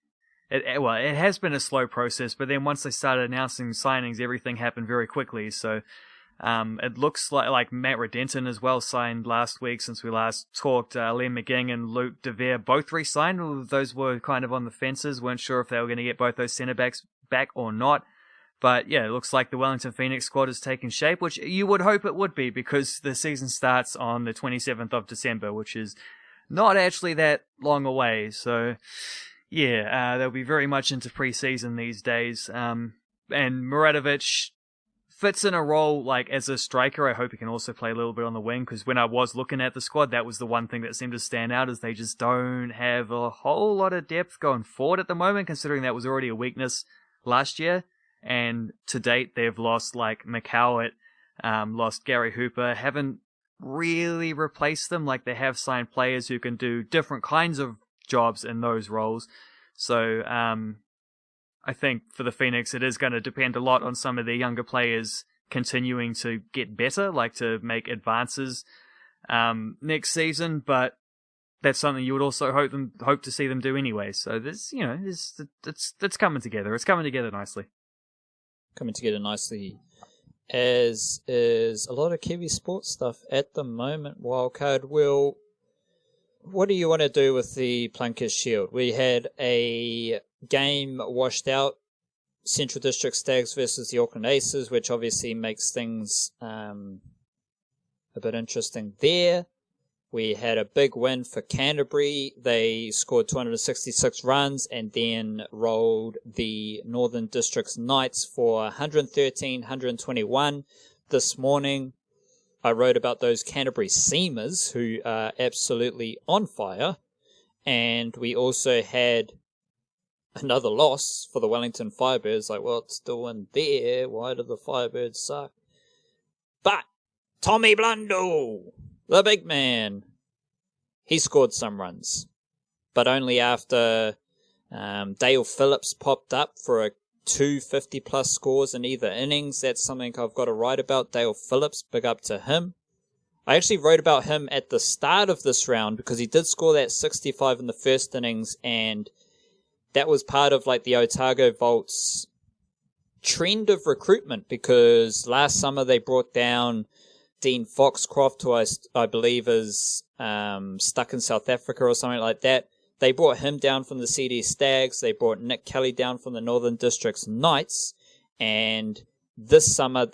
It has been a slow process, but then once they started announcing signings, everything happened very quickly. So it looks like Matt Redenton as well signed last week since we last talked. Liam McGing and Luke De Vere both re-signed. Those were kind of on the fences, weren't sure if they were going to get both those centre-backs back or not. But yeah, it looks like the Wellington Phoenix squad is taking shape, which you would hope it would be because the season starts on the 27th of December, which is not actually that long away. So yeah, they'll be very much into pre-season these days. And Muradovic fits in a role like as a striker. I hope he can also play a little bit on the wing, because when I was looking at the squad, that was the one thing that seemed to stand out, is they just don't have a whole lot of depth going forward at the moment, considering that was already a weakness last year. And to date, they've lost like McCowett, lost Gary Hooper, haven't really replaced them. Like they have signed players who can do different kinds of jobs in those roles. So I think for the Phoenix, it is going to depend a lot on some of their younger players continuing to get better, like to make advances next season. But that's something you would also hope to see them do anyway. So this, it's coming together. It's coming together nicely. Coming together nicely, as is a lot of Kiwi sports stuff at the moment. Wildcard, Will, what do you want to do with the Plunket Shield? We had a game washed out, Central District Stags versus the Auckland Aces, which obviously makes things a bit interesting there. We had a big win for Canterbury. They scored 266 runs and then rolled the Northern District's Knights for 113-121 this morning. I wrote about those Canterbury Seamers who are absolutely on fire. And we also had another loss for the Wellington Firebirds. Like, well, it's still in there. Why do the Firebirds suck? But Tommy Blundell, the big man, he scored some runs, but only after Dale Phillips popped up for a 250-plus scores in either innings. That's something I've got to write about. Dale Phillips, big up to him. I actually wrote about him at the start of this round because he did score that 65 in the first innings, and that was part of like the Otago Volts trend of recruitment, because last summer they brought down Dean Foxcroft, who I believe is stuck in South Africa or something like that. They brought him down from the CD Stags. They brought Nick Kelly down from the Northern District's Knights. And last summer,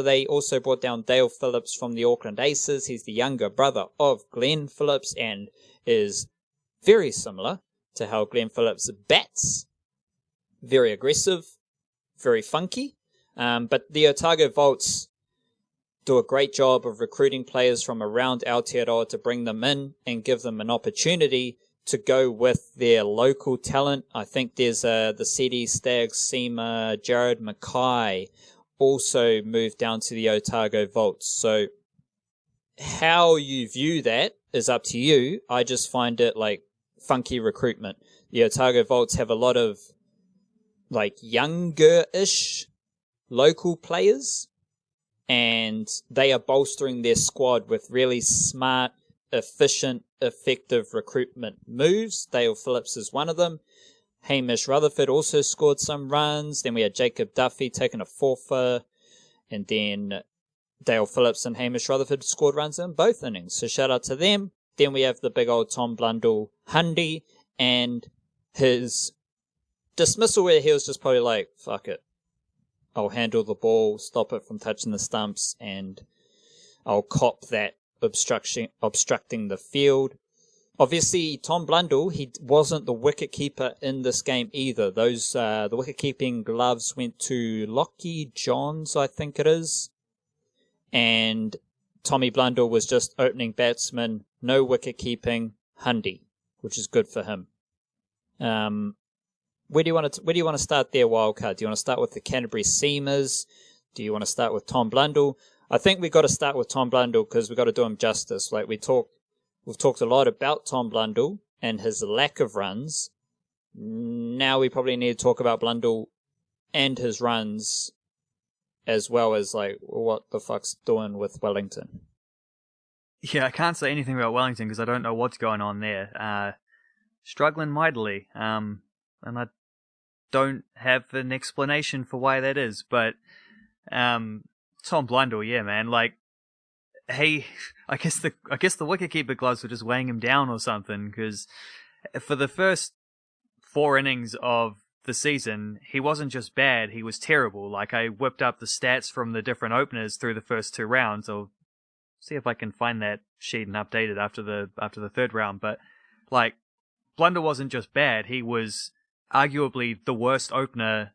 they also brought down Dale Phillips from the Auckland Aces. He's the younger brother of Glenn Phillips and is very similar to how Glenn Phillips bats. Very aggressive, very funky. But the Otago Volts do a great job of recruiting players from around Aotearoa to bring them in and give them an opportunity to go with their local talent. I think there's the CD Stags seamer Jared Mackay also moved down to the Otago Volts. So how you view that is up to you. I just find it like funky recruitment. The Otago Volts have a lot of like younger-ish local players, and they are bolstering their squad with really smart, efficient, effective recruitment moves. Dale Phillips is one of them. Hamish Rutherford also scored some runs. Then we had Jacob Duffy taking a forfeit, and then Dale Phillips and Hamish Rutherford scored runs in both innings. So shout out to them. Then we have the big old Tom Blundell Hundy and his dismissal where he was just probably like, fuck it. I'll handle the ball, stop it from touching the stumps, and I'll cop that obstructing the field. Obviously, Tom Blundell, he wasn't the wicket-keeper in this game either. The wicket-keeping gloves went to Lockie Johns, I think it is. And Tommy Blundell was just opening batsman, no wicket-keeping, Hundy, which is good for him. Where do you want to start there, Wildcard? Do you want to start with the Canterbury Seamers? Do you want to start with Tom Blundell? I think we've got to start with Tom Blundell because we've got to do him justice. Like we've talked a lot about Tom Blundell and his lack of runs. Now we probably need to talk about Blundell and his runs, as well as like what the fuck's doing with Wellington. Yeah, I can't say anything about Wellington because I don't know what's going on there. Struggling mightily, and I don't have an explanation for why that is, but Tom Blundell, yeah, man, like, hey, I guess the wicketkeeper gloves were just weighing him down or something, because for the first 4 innings of the season, he wasn't just bad, he was terrible. Like, I whipped up the stats from the different openers through the first 2 rounds. I'll see if I can find that sheet and update it after the 3rd round, but, like, Blundell wasn't just bad, he was arguably the worst opener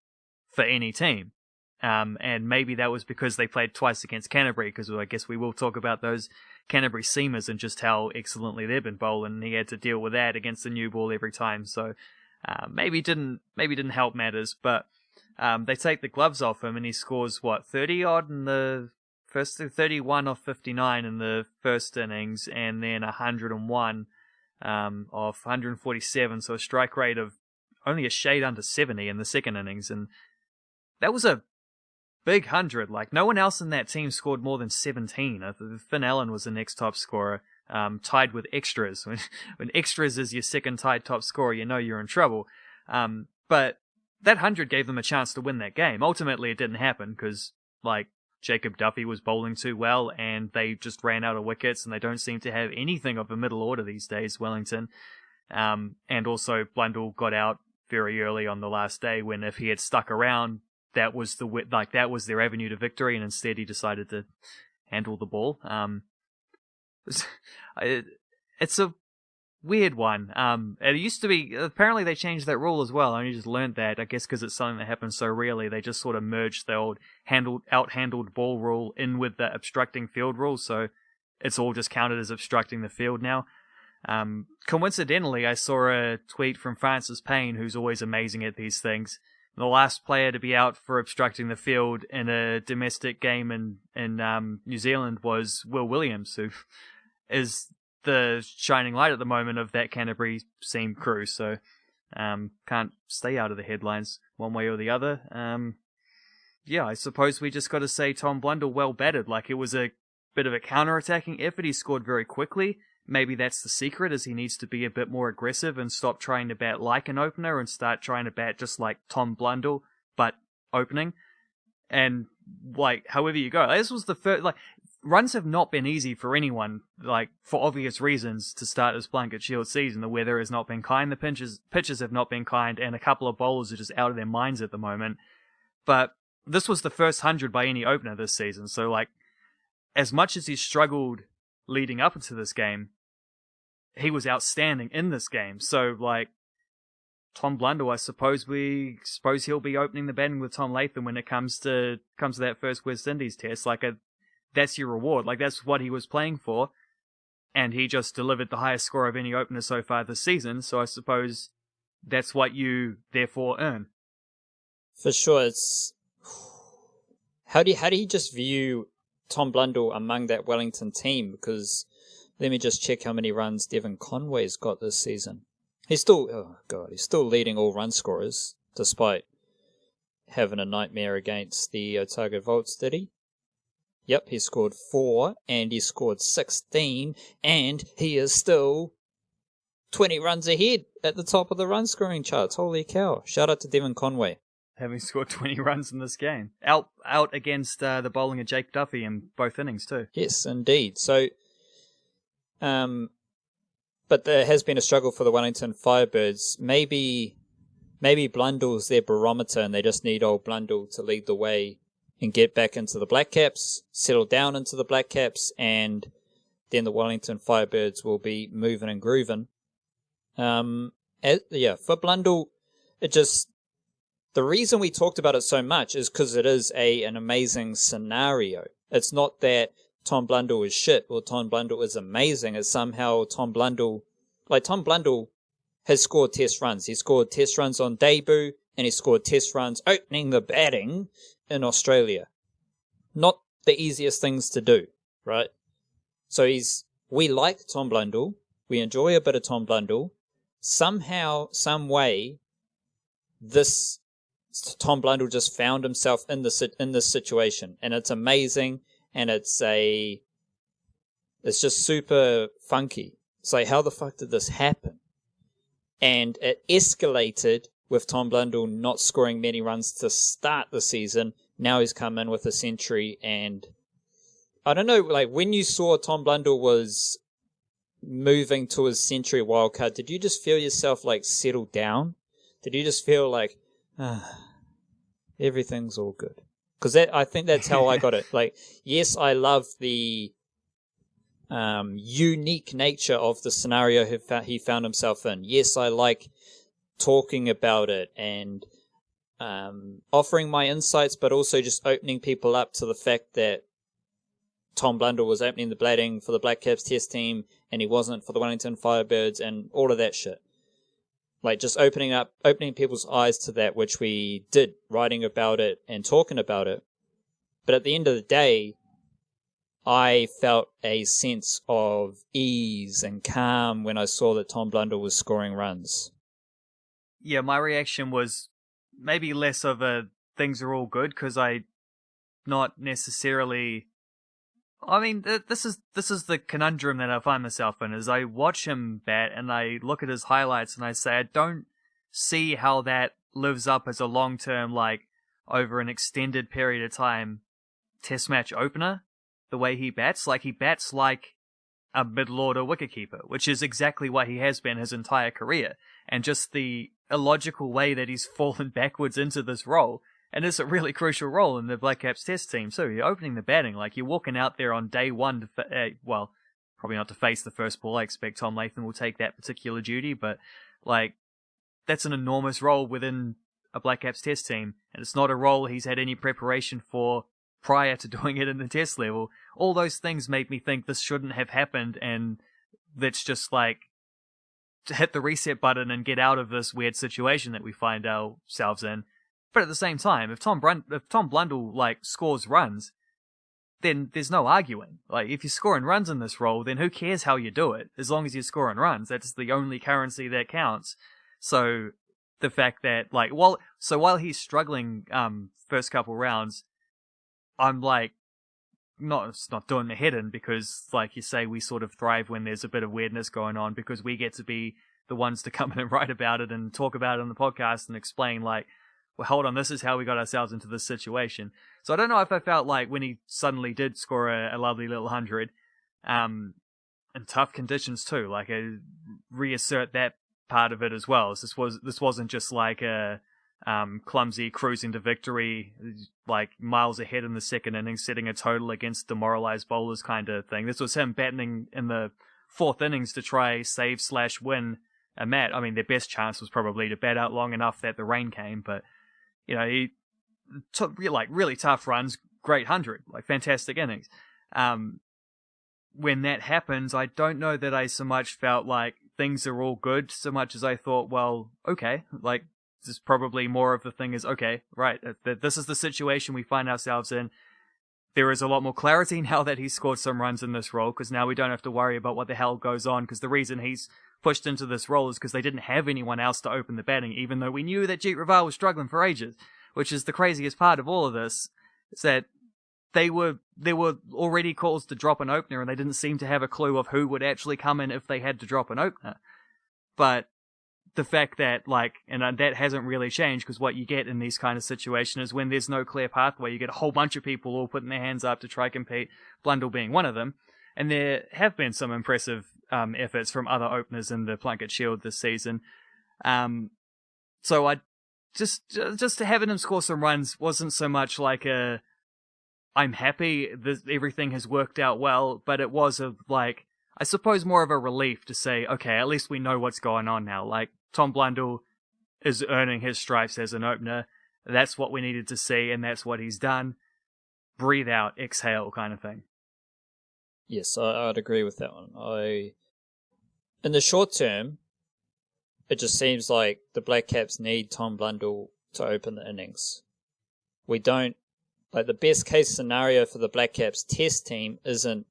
for any team. And maybe that was because they played twice against Canterbury, because I guess we will talk about those Canterbury Seamers and just how excellently they've been bowling, and he had to deal with that against the new ball every time. So maybe didn't help matters, but they take the gloves off him and he scores 30 odd in the first, 31 off 59 in the first innings, and then 101 off 147, so a strike rate of only a shade under 70 in the second innings, and that was a big 100. Like, no one else in that team scored more than 17. Finn Allen was the next top scorer, tied with extras. When extras is your second tied top scorer, you know you're in trouble. But that 100 gave them a chance to win that game. Ultimately, it didn't happen because, like, Jacob Duffy was bowling too well, and they just ran out of wickets, and they don't seem to have anything of a middle order these days, Wellington. And also, Blundell got out very early on the last day, when if he had stuck around, that was their avenue to victory, and instead he decided to handle the ball. It's a weird one. It used to be, apparently they changed that rule as well. I only just learned that, I guess because it's something that happens so rarely. They just sort of merged the old out-handled ball rule in with the obstructing field rule, so it's all just counted as obstructing the field now. Coincidentally, I saw a tweet from Francis Payne, who's always amazing at these things. The last player to be out for obstructing the field in a domestic game in New Zealand was Will Williams, who is the shining light at the moment of that Canterbury Seam crew. So can't stay out of the headlines one way or the other. Yeah, I suppose we just got to say Tom Blundell well batted. Like, it was a bit of a counter-attacking effort. He scored very quickly. Maybe that's the secret, is he needs to be a bit more aggressive and stop trying to bat like an opener and start trying to bat just like Tom Blundell, but opening. And, like, however you go. This was the first, like, runs have not been easy for anyone, like, for obvious reasons, to start this Plunket Shield season. The weather has not been kind, the pitches have not been kind, and a couple of bowlers are just out of their minds at the moment. But this was the first 100 by any opener this season. So, like, as much as he struggled leading up into this game, he was outstanding in this game. So, like, Tom Blundell, I suppose he'll be opening the batting with Tom Latham when it comes to that first West Indies test. Like, that's your reward. Like, that's what he was playing for, and he just delivered the highest score of any opener so far this season. So I suppose that's what you therefore earn. For sure, it's how do you just view Tom Blundell among that Wellington team? Because let me just check how many runs Devon Conway's got this season. He's still leading all run scorers, despite having a nightmare against the Otago Volts, did he? Yep, he scored 4, and he scored 16, and he is still 20 runs ahead at the top of the run scoring charts. Holy cow. Shout out to Devon Conway. Having scored 20 runs in this game. Out against the bowling of Jake Duffy in both innings too. Yes, indeed. So, but there has been a struggle for the Wellington Firebirds. Maybe Blundell's their barometer, and they just need old Blundell to lead the way and get back into the Black Caps, settle down into the Black Caps, and then the Wellington Firebirds will be moving and grooving. For Blundell, the reason we talked about it so much is because it is an amazing scenario. It's not that Tom Blundell is shit or Tom Blundell is amazing. It's somehow Tom Blundell has scored test runs. He scored test runs on debut, and he scored test runs opening the batting in Australia. Not the easiest things to do, right? So we like Tom Blundell. We enjoy a bit of Tom Blundell. Somehow, some way, this Tom Blundell just found himself in this situation, and it's amazing, and it's just super funky. It's like, how the fuck did this happen? And it escalated with Tom Blundell not scoring many runs to start the season. Now he's come in with a century, and I don't know, like, when you saw Tom Blundell was moving to his century wildcard, did you just feel yourself, like, settle down? Did you just feel like, everything's all good? Because I think that's how I got it. Like, yes, I love the unique nature of the scenario he found himself in. Yes, I like talking about it and offering my insights, but also just opening people up to the fact that Tom Blundell was opening the batting for the Black Caps test team, and he wasn't for the Wellington Firebirds, and all of that shit. Like, just opening people's eyes to that, which we did, writing about it and talking about it. But at the end of the day, I felt a sense of ease and calm when I saw that Tom Blundell was scoring runs. Yeah, my reaction was maybe less of a things are all good, because I not necessarily... I mean, this is the conundrum that I find myself in, is I watch him bat and I look at his highlights and I say, I don't see how that lives up as a long-term, like, over an extended period of time, test match opener, the way he bats. Like, he bats like a middle-order wicketkeeper, which is exactly what he has been his entire career. And just the illogical way that he's fallen backwards into this role. And it's a really crucial role in the Black Caps test team. So you're opening the batting, like, you're walking out there on day one to, probably not to face the first ball. I expect Tom Latham will take that particular duty, but, like, that's an enormous role within a Black Caps test team. And it's not a role he's had any preparation for prior to doing it in the test level. All those things made me think this shouldn't have happened, and that's just, like, to hit the reset button and get out of this weird situation that we find ourselves in. But at the same time, if Tom Blundell, like, scores runs, then there's no arguing. Like, if you're scoring runs in this role, then who cares how you do it? As long as you're scoring runs, that's the only currency that counts. So the fact that, like, while he's struggling first couple rounds, I'm like, it's not doing the head in, because, like you say, we sort of thrive when there's a bit of weirdness going on, because we get to be the ones to come in and write about it and talk about it on the podcast and explain, like, well, hold on, this is how we got ourselves into this situation. So I don't know if I felt like when he suddenly did score a lovely little 100, in tough conditions too, like, reassert that part of it as well. This wasn't just like a clumsy, cruising to victory, like miles ahead in the second innings, setting a total against demoralized bowlers kind of thing. This was him batting in the fourth innings to try save/win a match. I mean, their best chance was probably to bat out long enough that the rain came, but he took really tough runs, great 100, like fantastic innings. When that happens, I don't know that I so much felt like things are all good so much as I thought, well, okay, like this is probably more of the thing is, okay, right, this is the situation we find ourselves in. There is a lot more clarity now that he's scored some runs in this role, because now we don't have to worry about what the hell goes on, because the reason he's pushed into this role is because they didn't have anyone else to open the batting, even though we knew that Jeet Raval was struggling for ages, which is the craziest part of all of this, is that there were already calls to drop an opener, and they didn't seem to have a clue of who would actually come in if they had to drop an opener. But the fact that, and that hasn't really changed, because what you get in these kind of situations is when there's no clear pathway, you get a whole bunch of people all putting their hands up to try compete, Blundell being one of them. And there have been some impressive efforts from other openers in the Plunket Shield this season. So I just having him score some runs wasn't so much like I'm happy that everything has worked out well, but it was I suppose more of a relief to say, okay, at least we know what's going on now. Like, Tom Blundell is earning his stripes as an opener. That's what we needed to see, and that's what he's done. Breathe out, exhale kind of thing. Yes, I'd agree with that one. In the short term, it just seems like the Black Caps need Tom Blundell to open the innings. We don't, the best case scenario for the Black Caps test team isn't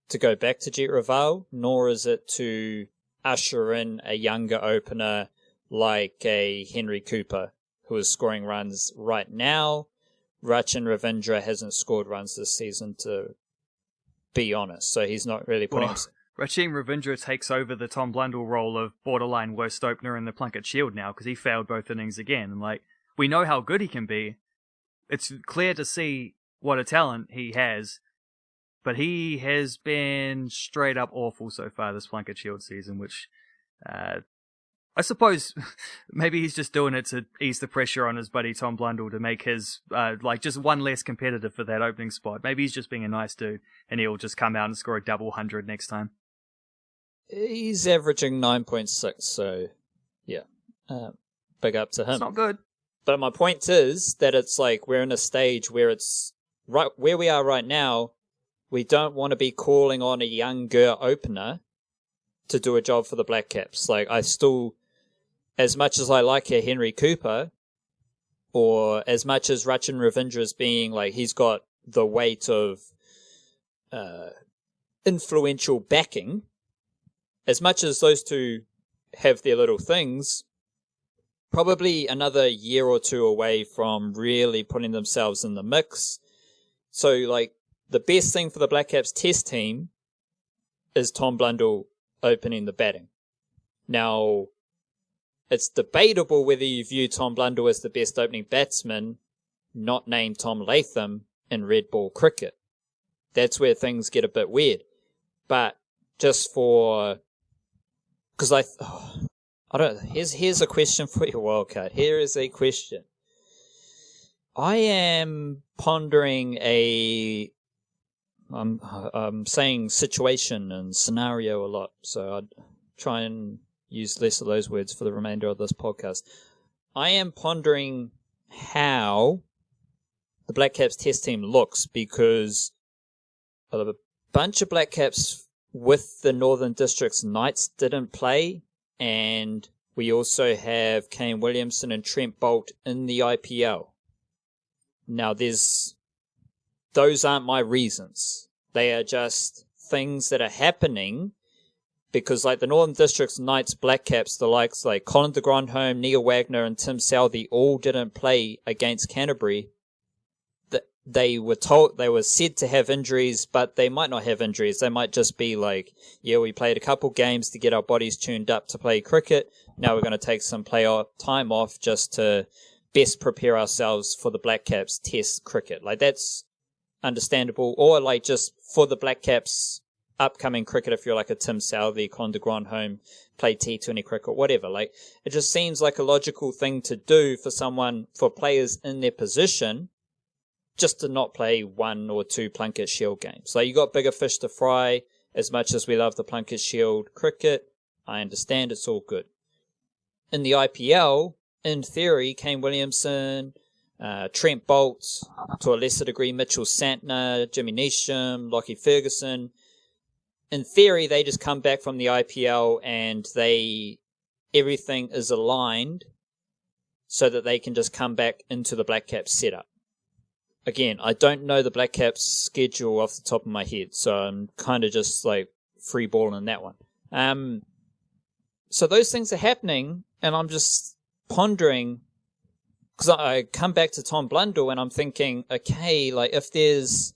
to go back to Jeet Raval, nor is it to usher in a younger opener like a Henry Cooper, who is scoring runs right now. Rachin Ravindra hasn't scored runs this season, to be honest, so he's not really putting... Rachin Ravindra takes over the Tom Blundell role of borderline worst opener in the Plunket Shield now, because he failed both innings again. And we know how good he can be. It's clear to see what a talent he has, but he has been straight up awful so far this Plunket Shield season, which I suppose maybe he's just doing it to ease the pressure on his buddy Tom Blundell to make his just one less competitive for that opening spot. Maybe he's just being a nice dude and he'll just come out and score a double 100 next time. He's averaging 9.6, so yeah, big up to him. It's not good. But my point is that it's we're in a stage where it's right where we are right now. We don't want to be calling on a younger opener to do a job for the Black Caps. I still, as much as I like a Henry Cooper, or as much as Rachin Ravindra is being he's got the weight of influential backing, as much as those two have their little things, probably another year or two away from really putting themselves in the mix. So, the best thing for the Black Caps test team is Tom Blundell opening the batting. Now, it's debatable whether you view Tom Blundell as the best opening batsman, not named Tom Latham, in red ball cricket. That's where things get a bit weird. But just for... Because I don't... Here's a question for you, Wildcard. Here is a question. I am pondering I'm saying situation and scenario a lot, so I'd try and use less of those words for the remainder of this podcast. I am pondering how the Black Caps test team looks, because a bunch of Black Caps with the Northern Districts Knights didn't play, and we also have Kane Williamson and Trent Boult in the IPL. Now, those aren't my reasons. They are just things that are happening because, the Northern Districts Knights Black Caps, the likes Colin de Grandhomme, Neil Wagner, and Tim Southey all didn't play against Canterbury. They were said to have injuries, but they might not have injuries. They might just be we played a couple games to get our bodies tuned up to play cricket. Now we're going to take some time off just to best prepare ourselves for the Black Caps test cricket. That's understandable. Or just for the Black Caps upcoming cricket, if you're like a Tim Southey, Colin de Grandhomme, play T20 cricket, whatever. Like, it just seems like a logical thing to do for players in their position, just to not play 1 or 2 Plunket Shield games. Like, you got bigger fish to fry. As much as we love the Plunket Shield cricket, I understand it's all good. In the IPL, in theory, Kane Williamson, Trent Bolt, to a lesser degree Mitchell Santner, Jimmy Neesham, Lockie Ferguson, in theory, they just come back from the IPL and everything is aligned so that they can just come back into the Black Caps setup. Again, I don't know the Black Caps schedule off the top of my head, so I'm kind of just like free balling that one. So those things are happening, and I'm just pondering, because I come back to Tom Blundell and I'm thinking, okay, like if there's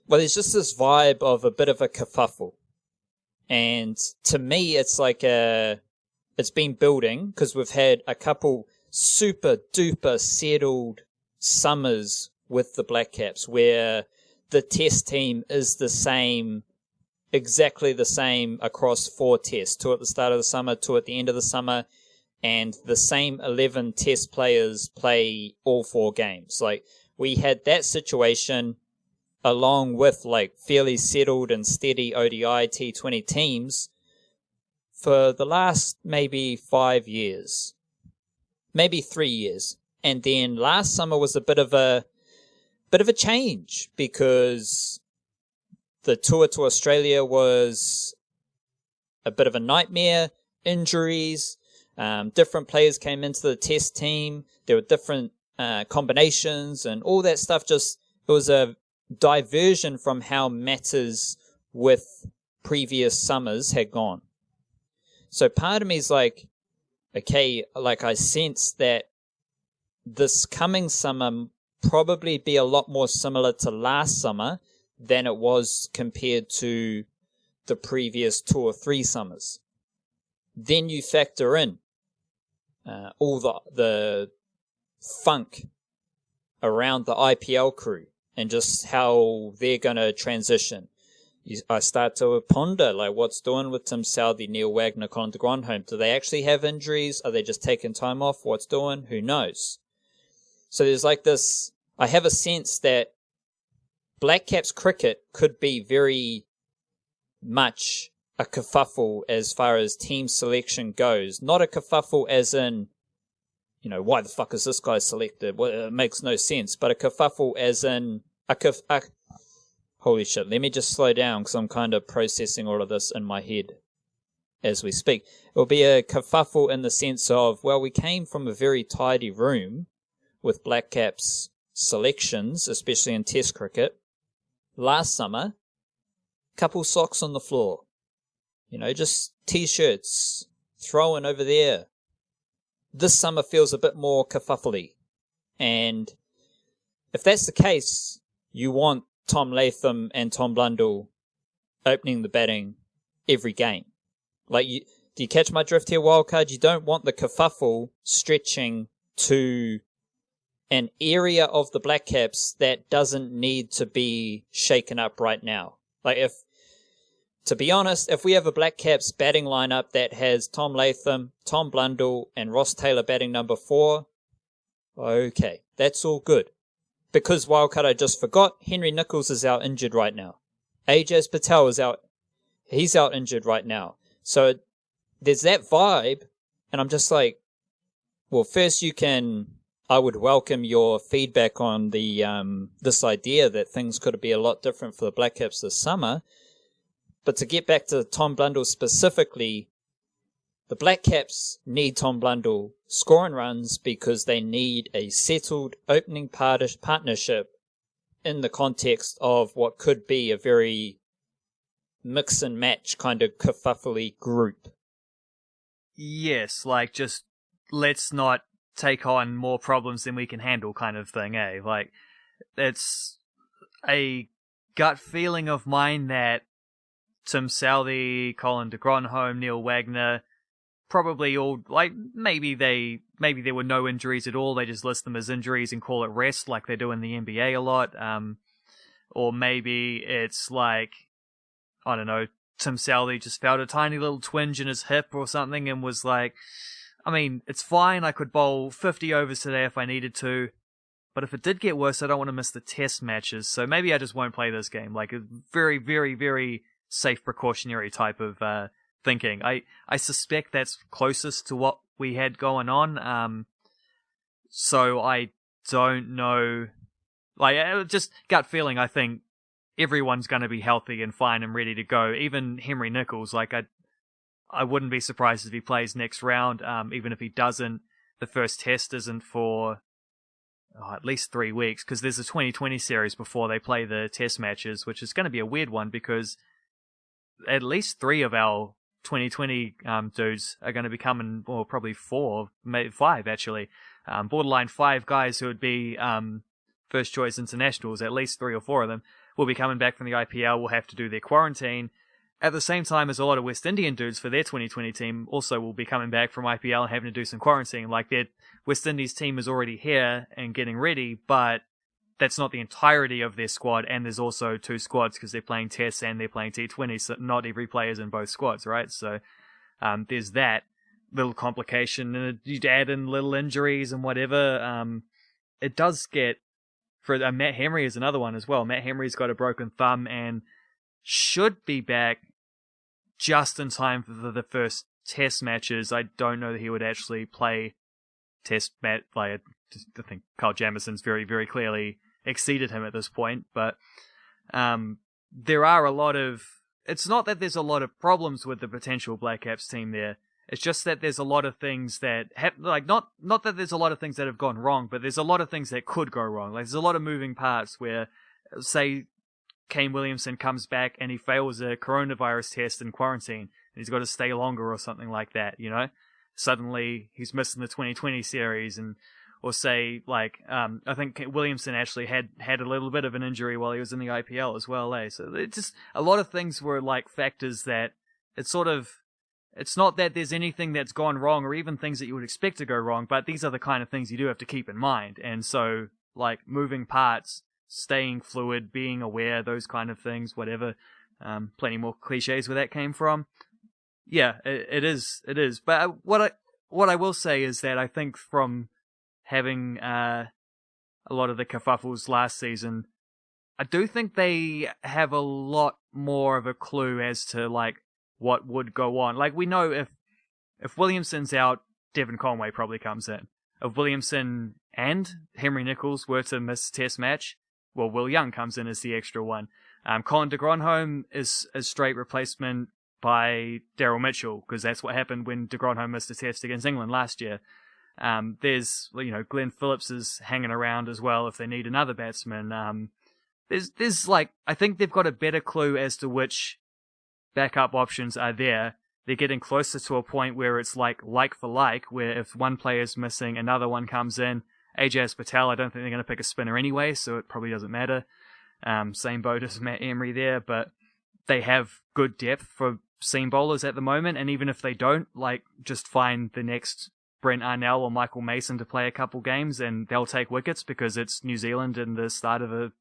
just this vibe of a bit of a kerfuffle. And to me, it's like it's been building, because we've had a couple super duper settled summers with the Black Caps where the test team is exactly the same across 4 tests, 2 at the start of the summer, 2 at the end of the summer, and the same 11 test players play all 4 games. Like, we had that situation along with like fairly settled and steady ODI T20 teams for the last maybe 5 years, maybe 3 years. And then last summer was a bit of a change, because the tour to Australia was a bit of a nightmare. Injuries, different players came into the test team. There were different combinations and all that stuff. It was a diversion from how matters with previous summers had gone. So part of me is like, okay, like I sense that this coming summer probably be a lot more similar to last summer than it was compared to the previous 2 or 3 summers. Then you factor in all the funk around the IPL crew and just how they're going to transition. I start to ponder, like, what's doing with Tim Southey, Neil Wagner, Colin de Grandhomme? Do they actually have injuries? Are they just taking time off? What's doing? Who knows? So there's like this, I have a sense that Black Caps cricket could be very much a kerfuffle as far as team selection goes. Not a kerfuffle as in, why the fuck is this guy selected? Well, it makes no sense. But a kerfuffle as in holy shit, let me just slow down because I'm kind of processing all of this in my head as we speak. It will be a kerfuffle in the sense of, well, we came from a very tidy room with Black Caps selections, especially in Test cricket. Last summer, couple socks on the floor. Just T-shirts thrown over there. This summer feels a bit more kerfuffle-y. And if that's the case, you want Tom Latham and Tom Blundell opening the batting every game. Like, do you catch my drift here, Wildcard? You don't want the kerfuffle stretching to an area of the Black Caps that doesn't need to be shaken up right now. Like, to be honest, if we have a Black Caps batting lineup that has Tom Latham, Tom Blundell, and Ross Taylor batting number 4, okay, that's all good. Because, Wildcard, I just forgot, Henry Nicholls is out injured right now. Ajaz Patel is out. He's out injured right now. So there's that vibe, and I'm just like, well, first I would welcome your feedback on this idea that things could be a lot different for the Black Caps this summer. But to get back to Tom Blundell specifically, the Black Caps need Tom Blundell scoring runs because they need a settled opening partnership in the context of what could be a very mix and match kind of kerfuffle group. Yes, like, just let's not take on more problems than we can handle kind of thing, eh? Like, it's a gut feeling of mine that Tim Southey, Colin de Grandhomme, Neil Wagner, probably all, like, maybe there were no injuries at all, they just list them as injuries and call it rest like they do in the NBA a lot, or maybe it's like I don't know, Tim Southey just felt a tiny little twinge in his hip or something and was like, I mean, it's fine, I could bowl 50 overs today if I needed to, but if it did get worse, I don't want to miss the test matches, so maybe I just won't play this game. Like, a very, very, very safe precautionary type of thinking. I suspect that's closest to what we had going on, so I don't know. Like, just gut feeling, I think everyone's going to be healthy and fine and ready to go. Even Henry Nicholls, like, I wouldn't be surprised if he plays next round. Even if he doesn't, the first test isn't for at least 3 weeks, because there's a 2020 series before they play the test matches, which is going to be a weird one because at least 3 of our 2020 dudes are going to be coming, or probably 4, maybe 5 actually. Borderline 5 guys who would be first choice internationals, at least 3 or 4 of them, will be coming back from the IPL, will have to do their quarantine. At the same time as a lot of West Indian dudes for their 2020 team also will be coming back from IPL and having to do some quarantine. Like, their West Indies team is already here and getting ready, but that's not the entirety of their squad, and there's also 2 squads because they're playing Tests and they're playing T20, so not every player's in both squads, right? So there's that little complication, and you'd add in little injuries and whatever. It does get... For Matt Henry is another one as well. Matt Henry's got a broken thumb and should be back just in time for the first test matches. I don't know that he would actually play test match. Like, I think Kyle Jamison's very, very clearly exceeded him at this point. But there are a lot of... It's not that there's a lot of problems with the potential Black Caps team there. It's just that there's a lot of things that not that there's a lot of things that have gone wrong, but there's a lot of things that could go wrong. Like, there's a lot of moving parts where, say, Kane Williamson comes back and he fails a coronavirus test in quarantine, and he's got to stay longer or something like that, you know? Suddenly he's missing the 2020 series, or say, like, I think Williamson actually had a little bit of an injury while he was in the IPL as well, eh? So it's just a lot of things were like factors that it's sort of... It's not that there's anything that's gone wrong or even things that you would expect to go wrong, but these are the kind of things you do have to keep in mind. And so, like, moving parts, staying fluid, being aware, those kind of things, whatever. Plenty more cliches where that came from. Yeah, it is. But what I will say is that I think from having a lot of the kerfuffles last season, I do think they have a lot more of a clue as to, like, what would go on. Like, we know if Williamson's out, Devon Conway probably comes in. If Williamson and Henry Nicholls were to miss a test match, well, Will Young comes in as the extra one. Colin de Gronholm is a straight replacement by Daryl Mitchell, because that's what happened when de Gronholm missed a test against England last year. There's, Glenn Phillips is hanging around as well if they need another batsman. There's like, I think they've got a better clue as to which backup options are there. They're getting closer to a point where it's like for like, where if one player's missing, another one comes in. Ajaz Patel, I don't think they're going to pick a spinner anyway, so it probably doesn't matter. Same boat as Matt Emery there, but they have good depth for seam bowlers at the moment, and even if they don't, like, just find the next Brent Arnell or Michael Mason to play a couple games and they'll take wickets because it's New Zealand in the start of a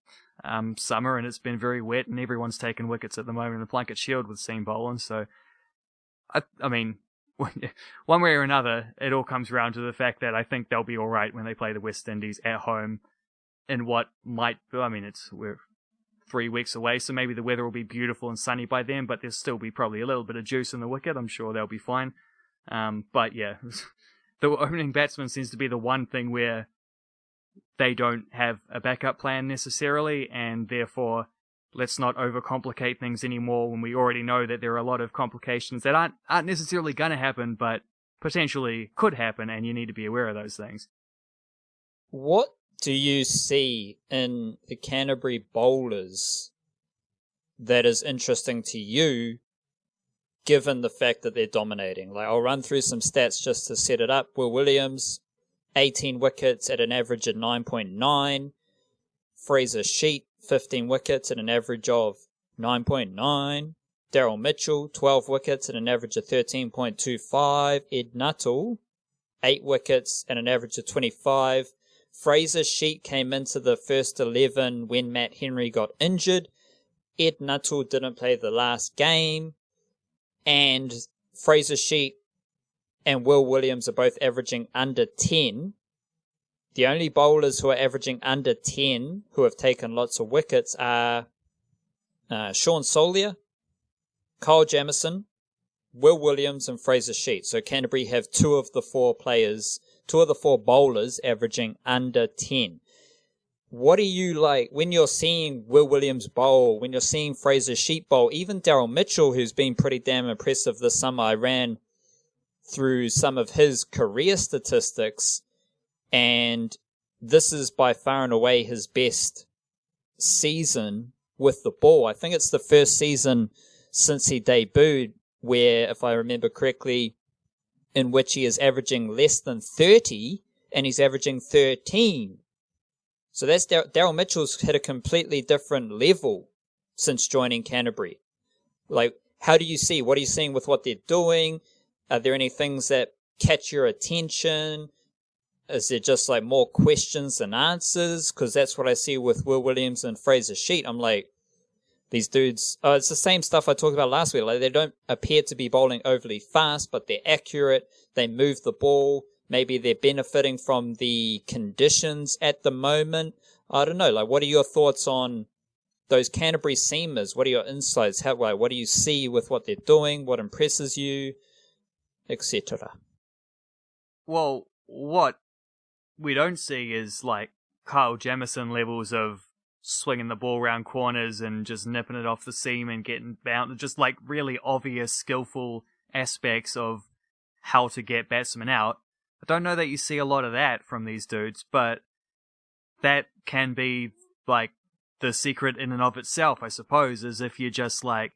summer and it's been very wet and everyone's taking wickets at the moment in the Plunket Shield with seam bowling. So, I mean, one way or another, it all comes around to the fact that I think they'll be all right when they play the West Indies at home in what might, we're 3 weeks away, so maybe the weather will be beautiful and sunny by then, but there'll still be probably a little bit of juice in the wicket. I'm sure they'll be fine. But yeah, the opening batsman seems to be the one thing where they don't have a backup plan necessarily, and therefore let's not overcomplicate things anymore when we already know that there are a lot of complications that aren't necessarily going to happen, but potentially could happen, and you need to be aware of those things. What do you see in the Canterbury bowlers that is interesting to you, given the fact that they're dominating? Like, I'll run through some stats just to set it up. Will Williams, 18 wickets at an average of 9.9. Fraser Sheet, 15 wickets at an average of 9.9. Daryl Mitchell, 12 wickets at an average of 13.25. Ed Nuttall, 8 wickets at an average of 25. Fraser Sheet came into the first 11 when Matt Henry got injured, Ed Nuttall didn't play the last game, and Fraser Sheet and Will Williams are both averaging under 10. The only bowlers who are averaging under 10 who have taken lots of wickets are Sean Solier, Kyle Jamieson, Will Williams, and Fraser Sheet. So Canterbury have two of the four bowlers averaging under 10. What do you like when you're seeing Will Williams bowl, when you're seeing Fraser Sheet bowl, even Daryl Mitchell, who's been pretty damn impressive this summer? I ran through some of his career statistics, and this is by far and away his best season with the ball. I think it's the first season since he debuted where, if I remember correctly, in which he is averaging less than 30 and he's averaging 13. So that's Daryl Mitchell's hit a completely different level since joining Canterbury. Like, how do you see? What are you seeing with what they're doing? Are there any things that catch your attention? Is there just like more questions than answers? Because that's what I see with Will Williams and Fraser Sheet. I'm like, these dudes, it's the same stuff I talked about last week. Like, they don't appear to be bowling overly fast, but they're accurate. They move the ball. Maybe they're benefiting from the conditions at the moment. I don't know. Like, what are your thoughts on those Canterbury seamers? What are your insights? What do you see with what they're doing? What impresses you? Etc. Well, what we don't see is like Kyle Jamieson levels of swinging the ball around corners and just nipping it off the seam and getting bound. Just like really obvious, skillful aspects of how to get batsmen out. I don't know that you see a lot of that from these dudes, but that can be like the secret in and of itself, I suppose, is if you're just like,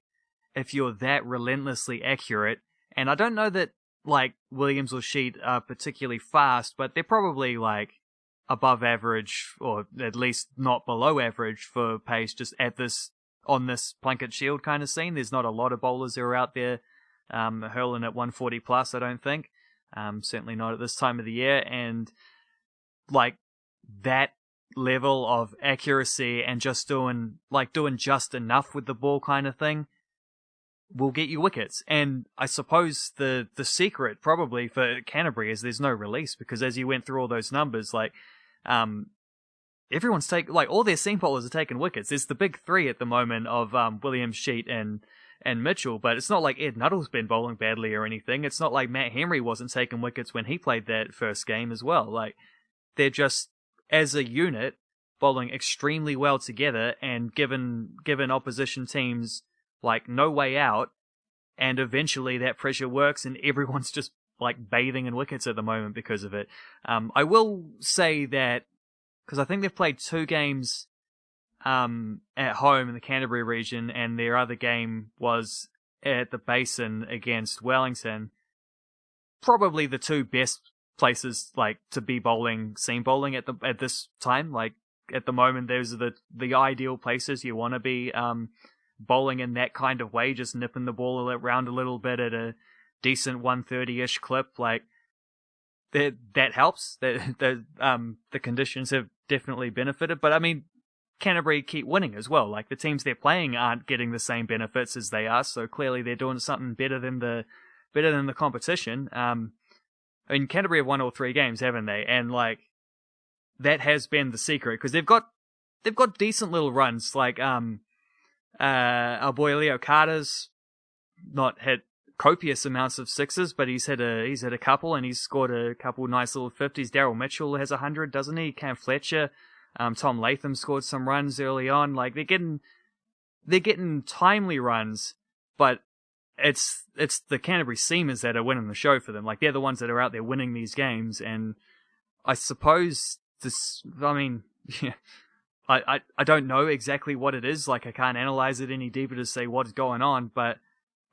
if you're that relentlessly accurate. And I don't know that like Williams or Sheet are particularly fast, but they're probably like above average, or at least not below average for pace, just on this Plunket Shield kind of scene. There's not a lot of bowlers who are out there hurling at 140 plus, I don't think. Certainly not at this time of the year. And like that level of accuracy and just doing just enough with the ball kind of thing will get you wickets. And I suppose the secret probably for Canterbury is there's no release, because as you went through all those numbers, like everyone's all their seam bowlers are taking wickets. It's the big three at the moment of Williams, Sheet, and Mitchell, but it's not like Ed Nuttall's been bowling badly or anything. It's not like Matt Henry wasn't taking wickets when he played that first game as well. Like, they're just, as a unit, bowling extremely well together and given opposition teams like no way out, and eventually that pressure works and everyone's just like bathing in wickets at the moment because of it. I will say that, because I think they've played 2 games at home in the Canterbury region, and their other game was at the Basin against Wellington. Probably the 2 best places like to be bowling seam bowling at this time. Like, at the moment, those are the ideal places you want to be bowling in that kind of way, just nipping the ball around a little bit at a decent 130-ish clip. Like, that helps. The conditions have definitely benefited, but I mean, Canterbury keep winning as well. Like, the teams they're playing aren't getting the same benefits as they are, so clearly they're doing something better than the competition. I mean, Canterbury have won all 3 games, haven't they? And like, that has been the secret, because they've got decent little runs. Like our boy Leo Carter's not hit copious amounts of sixes, but he's hit a couple, and he's scored a couple nice little 50s. Daryl Mitchell has 100, doesn't he? Cam Fletcher. Tom Latham scored some runs early on. Like, they're getting timely runs, but it's the Canterbury Seamers that are winning the show for them. Like, they're the ones that are out there winning these games, and I suppose yeah, I don't know exactly what it is. Like, I can't analyze it any deeper to say what's going on, but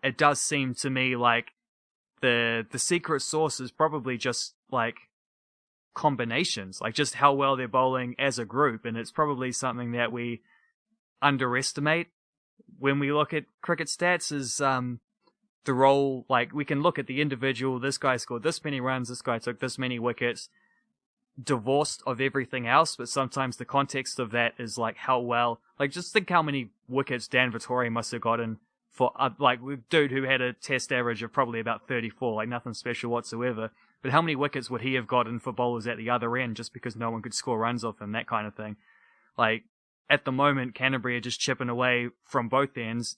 it does seem to me like the secret sauce is probably just like combinations, like just how well they're bowling as a group, and it's probably something that we underestimate when we look at cricket stats. Is the role, like, we can look at the individual, this guy scored this many runs, this guy took this many wickets, divorced of everything else, but sometimes the context of that is like how well, like just think how many wickets Dan Vettori must have gotten for like dude who had a test average of probably about 34, like nothing special whatsoever. But how many wickets would he have gotten for bowlers at the other end just because no one could score runs off him, that kind of thing. Like at the moment, Canterbury are just chipping away from both ends.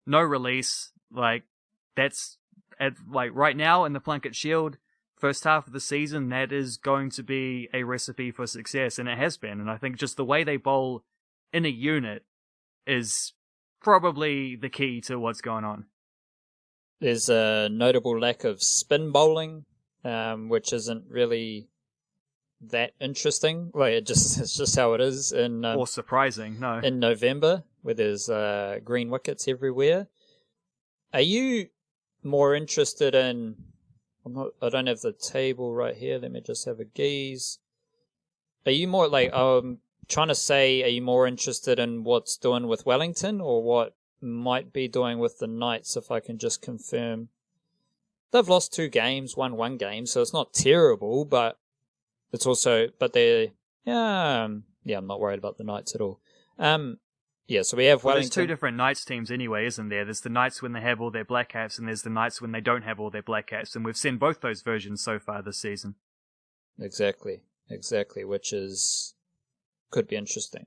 No release, like that's at like right now in the Plunket Shield, first half of the season, that is going to be a recipe for success, and it has been. And I think just the way they bowl in a unit is probably the key to what's going on. There's a notable lack of spin bowling, which isn't really that interesting. Like it's just how it is or surprising, no. In November, where there's green wickets everywhere. Are you more interested in? I don't have the table right here. Let me just have a gaze. Are you more like trying to say? Are you more interested in what's doing with Wellington or what might be doing with the Knights? If I can just confirm, they've lost 2 games, won 1 game, so it's not terrible, but it's also, but they're I'm not worried about the Knights at all. So we have Wellington. There's 2 different Knights teams anyway, isn't there? There's the Knights when they have all their black caps, and there's the Knights when they don't have all their black caps, and we've seen both those versions so far this season. Exactly, which could be interesting.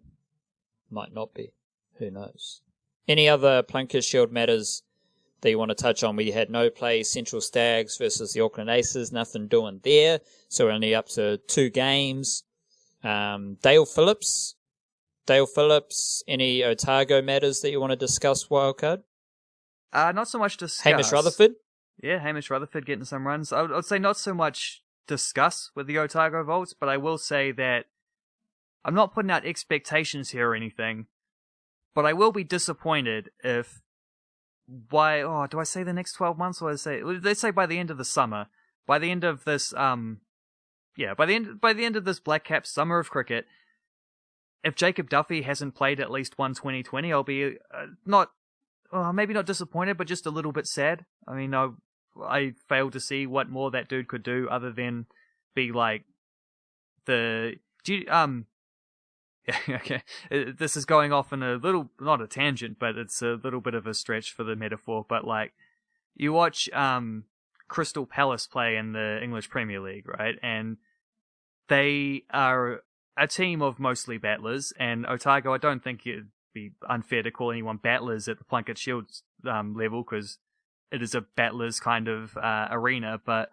Might not be. Who knows? Any other Plunket Shield matters that you want to touch on? We had no play, Central Stags versus the Auckland Aces, nothing doing there, so we're only up to 2 games. Dale Phillips, any Otago matters that you want to discuss, Wildcard? Not so much discuss. Hamish Rutherford? Yeah, Hamish Rutherford getting some runs. I would say not so much discuss with the Otago Volts, but I will say that I'm not putting out expectations here or anything, but I will be disappointed if do I say the next 12 months, or let's say by the end of the summer, by the end of this by the end of this Black Cap summer of cricket, if Jacob Duffy hasn't played at least one 2020, I'll be maybe not disappointed, but just a little bit sad. I mean, I failed to see what more that dude could do other than be like okay. This is going off in a little, not a tangent, but it's a little bit of a stretch for the metaphor. But like, you watch Crystal Palace play in the English Premier League, right? And they are a team of mostly battlers. And Otago, I don't think it'd be unfair to call anyone battlers at the Plunket Shield level, because it is a battlers kind of arena. But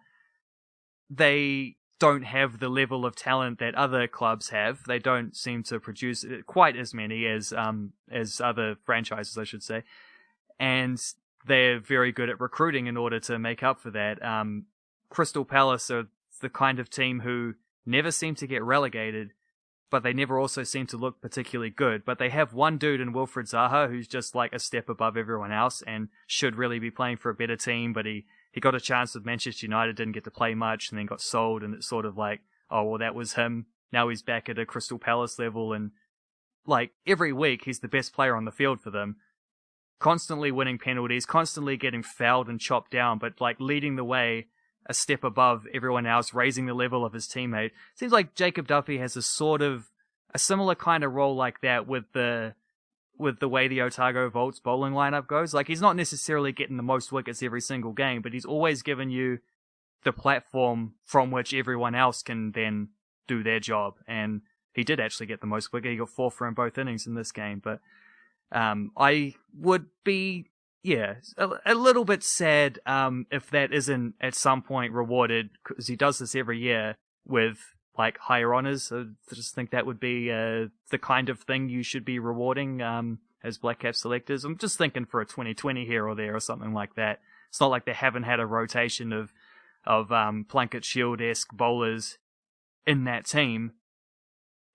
they don't have the level of talent that other clubs have. They don't seem to produce quite as many as other franchises, I should say. And they're very good at recruiting in order to make up for that. Crystal Palace are the kind of team who never seem to get relegated, but they never also seem to look particularly good. But they have one dude in Wilfred Zaha who's just like a step above everyone else and should really be playing for a better team, but he got a chance with Manchester United, didn't get to play much, and then got sold, and it's sort of like, oh, well, that was him. Now he's back at a Crystal Palace level, and like every week he's the best player on the field for them. Constantly winning penalties, constantly getting fouled and chopped down, but like leading the way a step above everyone else, raising the level of his teammate. Seems like Jacob Duffy has a similar kind of role like that with the way the Otago Volts bowling lineup goes. Like, he's not necessarily getting the most wickets every single game, but he's always given you the platform from which everyone else can then do their job. And he did actually get the most wicket. He got 4 for in both innings in this game. But I would be, a little bit sad if that isn't at some point rewarded, because he does this every year with like higher honors. So I just think that would be the kind of thing you should be rewarding as Black Cap selectors. I'm just thinking for a 2020 here or there or something like that. It's not like they haven't had a rotation of Plunket Shield-esque bowlers in that team.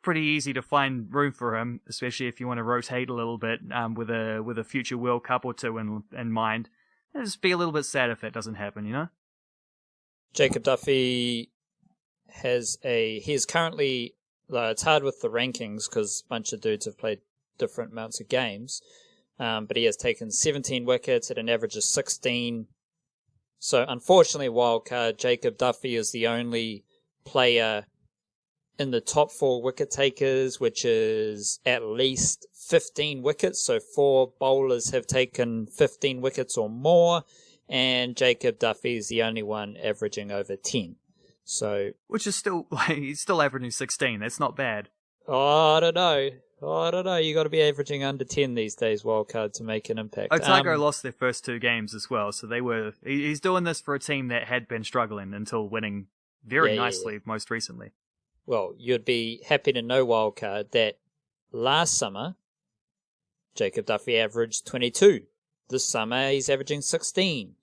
Pretty easy to find room for him, especially if you want to rotate a little bit with a future World Cup or two in mind. It'd just be a little bit sad if that doesn't happen, you know? Jacob Duffy he's currently, it's hard with the rankings because a bunch of dudes have played different amounts of games, but he has taken 17 wickets at an average of 16. So unfortunately, wildcard, Jacob Duffy is the only player in the top 4 wicket takers, which is at least 15 wickets. So 4 bowlers have taken 15 wickets or more, and Jacob Duffy is the only one averaging over 10. So, which is still, like, he's still averaging 16. That's not bad. Oh, I don't know. You got to be averaging under 10 these days, wildcard, to make an impact. Otago lost their first 2 games as well, so he's doing this for a team that had been struggling until winning very nicely most recently. Well, you'd be happy to know, wildcard, that last summer, Jacob Duffy averaged 22. This summer, he's averaging 16.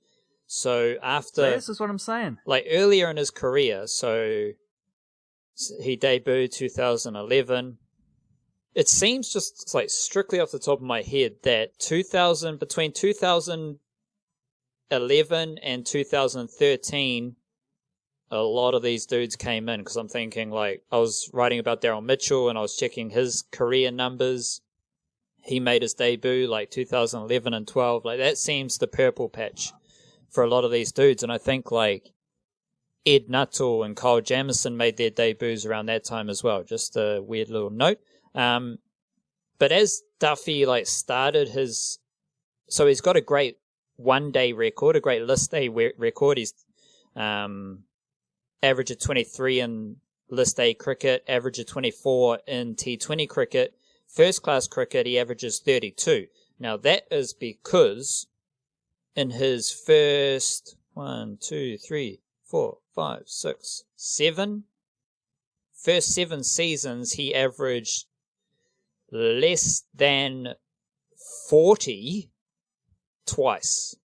So after... This is what I'm saying. Like, earlier in his career, so he debuted 2011. It seems just, like, strictly off the top of my head that between 2011 and 2013, a lot of these dudes came in, because I'm thinking, like, I was writing about Daryl Mitchell and I was checking his career numbers. He made his debut, like, 2011 and 12. Like, that seems the purple patch for a lot of these dudes. And I think, like, Ed Nuttall and Kyle Jamieson made their debuts around that time as well. Just a weird little note. But as Duffy, like, started his... So he's got a great one-day record, a great list day record. He's average of 23 in list A cricket, average of 24 in T20 cricket. First class cricket, he averages 32. Now, that is because in his first 7 seasons, he averaged less than 40 twice.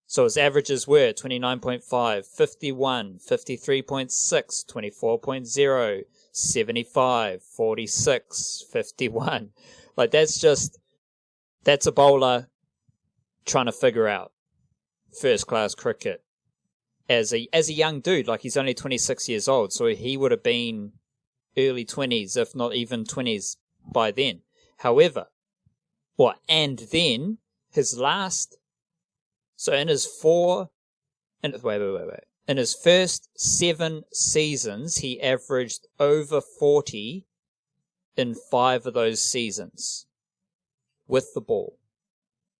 So his averages were 29.5, 51, 53.6, 24.0, 75, 46, 51. Like, that's a bowler trying to figure out first class cricket as a young dude. Like, he's only 26 years old, so he would have been early 20s, if not even 20s by then. However, in his first 7 seasons, he averaged over 40 in 5 of those seasons with the ball.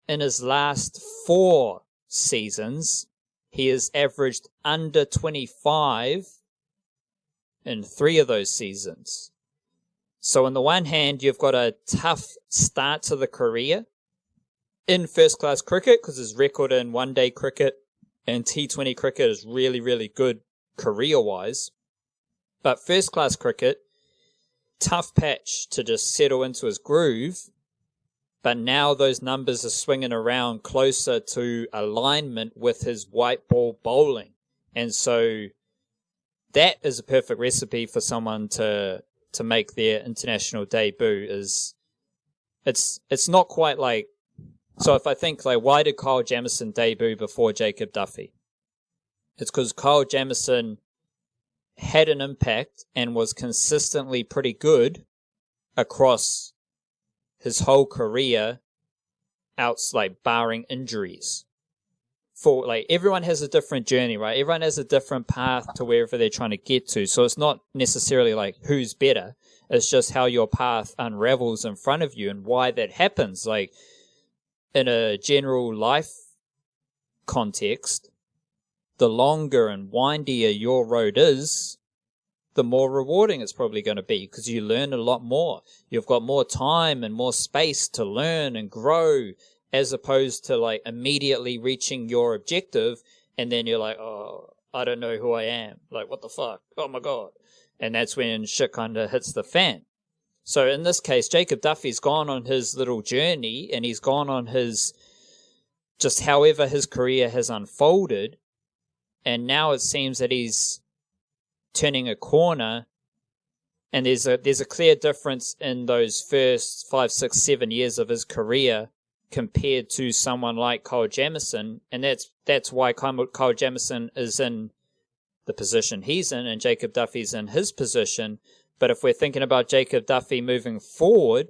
In his last 4 seasons, he has averaged under 25 in 3 of those seasons. So on the one hand, you've got a tough start to the career in first-class cricket, because his record in one-day cricket and T20 cricket is really, really good career-wise. But first-class cricket, tough patch to just settle into his groove. But now those numbers are swinging around closer to alignment with his white ball bowling. And so that is a perfect recipe for someone to make their international debut. It's not quite like... So if I think, like, why did Kyle Jamieson debut before Jacob Duffy? It's because Kyle Jamieson had an impact and was consistently pretty good across his whole career, barring injuries. For, like, everyone has a different journey, right? Everyone has a different path to wherever they're trying to get to. So it's not necessarily like who's better. It's just how your path unravels in front of you and why that happens. Like, in a general life context, the longer and windier your road is, the more rewarding it's probably going to be, because you learn a lot more. You've got more time and more space to learn and grow, as opposed to, like, immediately reaching your objective and then you're like, oh, I don't know who I am. Like, what the fuck? Oh my God. And that's when shit kind of hits the fan. So in this case, Jacob Duffy's gone on his little journey, and he's gone on his, just however his career has unfolded. And now it seems that he's turning a corner, and there's a clear difference in those first 5, 6, 7 years of his career compared to someone like Kyle Jamieson. And that's why Kyle Jamieson is in the position he's in, and Jacob Duffy's in his position. But if we're thinking about Jacob Duffy moving forward,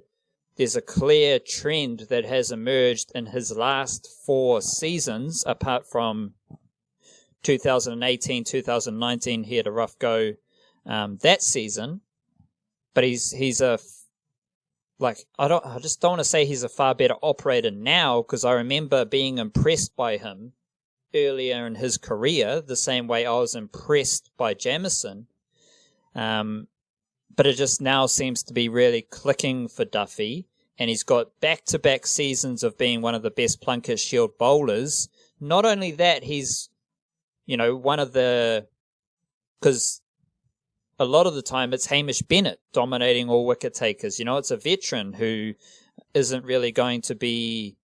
there's a clear trend that has emerged in his last 4 seasons, apart from 2018, 2019, he had a rough go. that season, but he's a I just don't want to say he's a far better operator now, because I remember being impressed by him earlier in his career, the same way I was impressed by Jamison. But it just now seems to be really clicking for Duffy, and he's got back-to-back seasons of being one of the best Plunket Shield bowlers. Not only that, he's, one of the... Because a lot of the time it's Hamish Bennett dominating all wicket takers. It's a veteran who isn't really going to be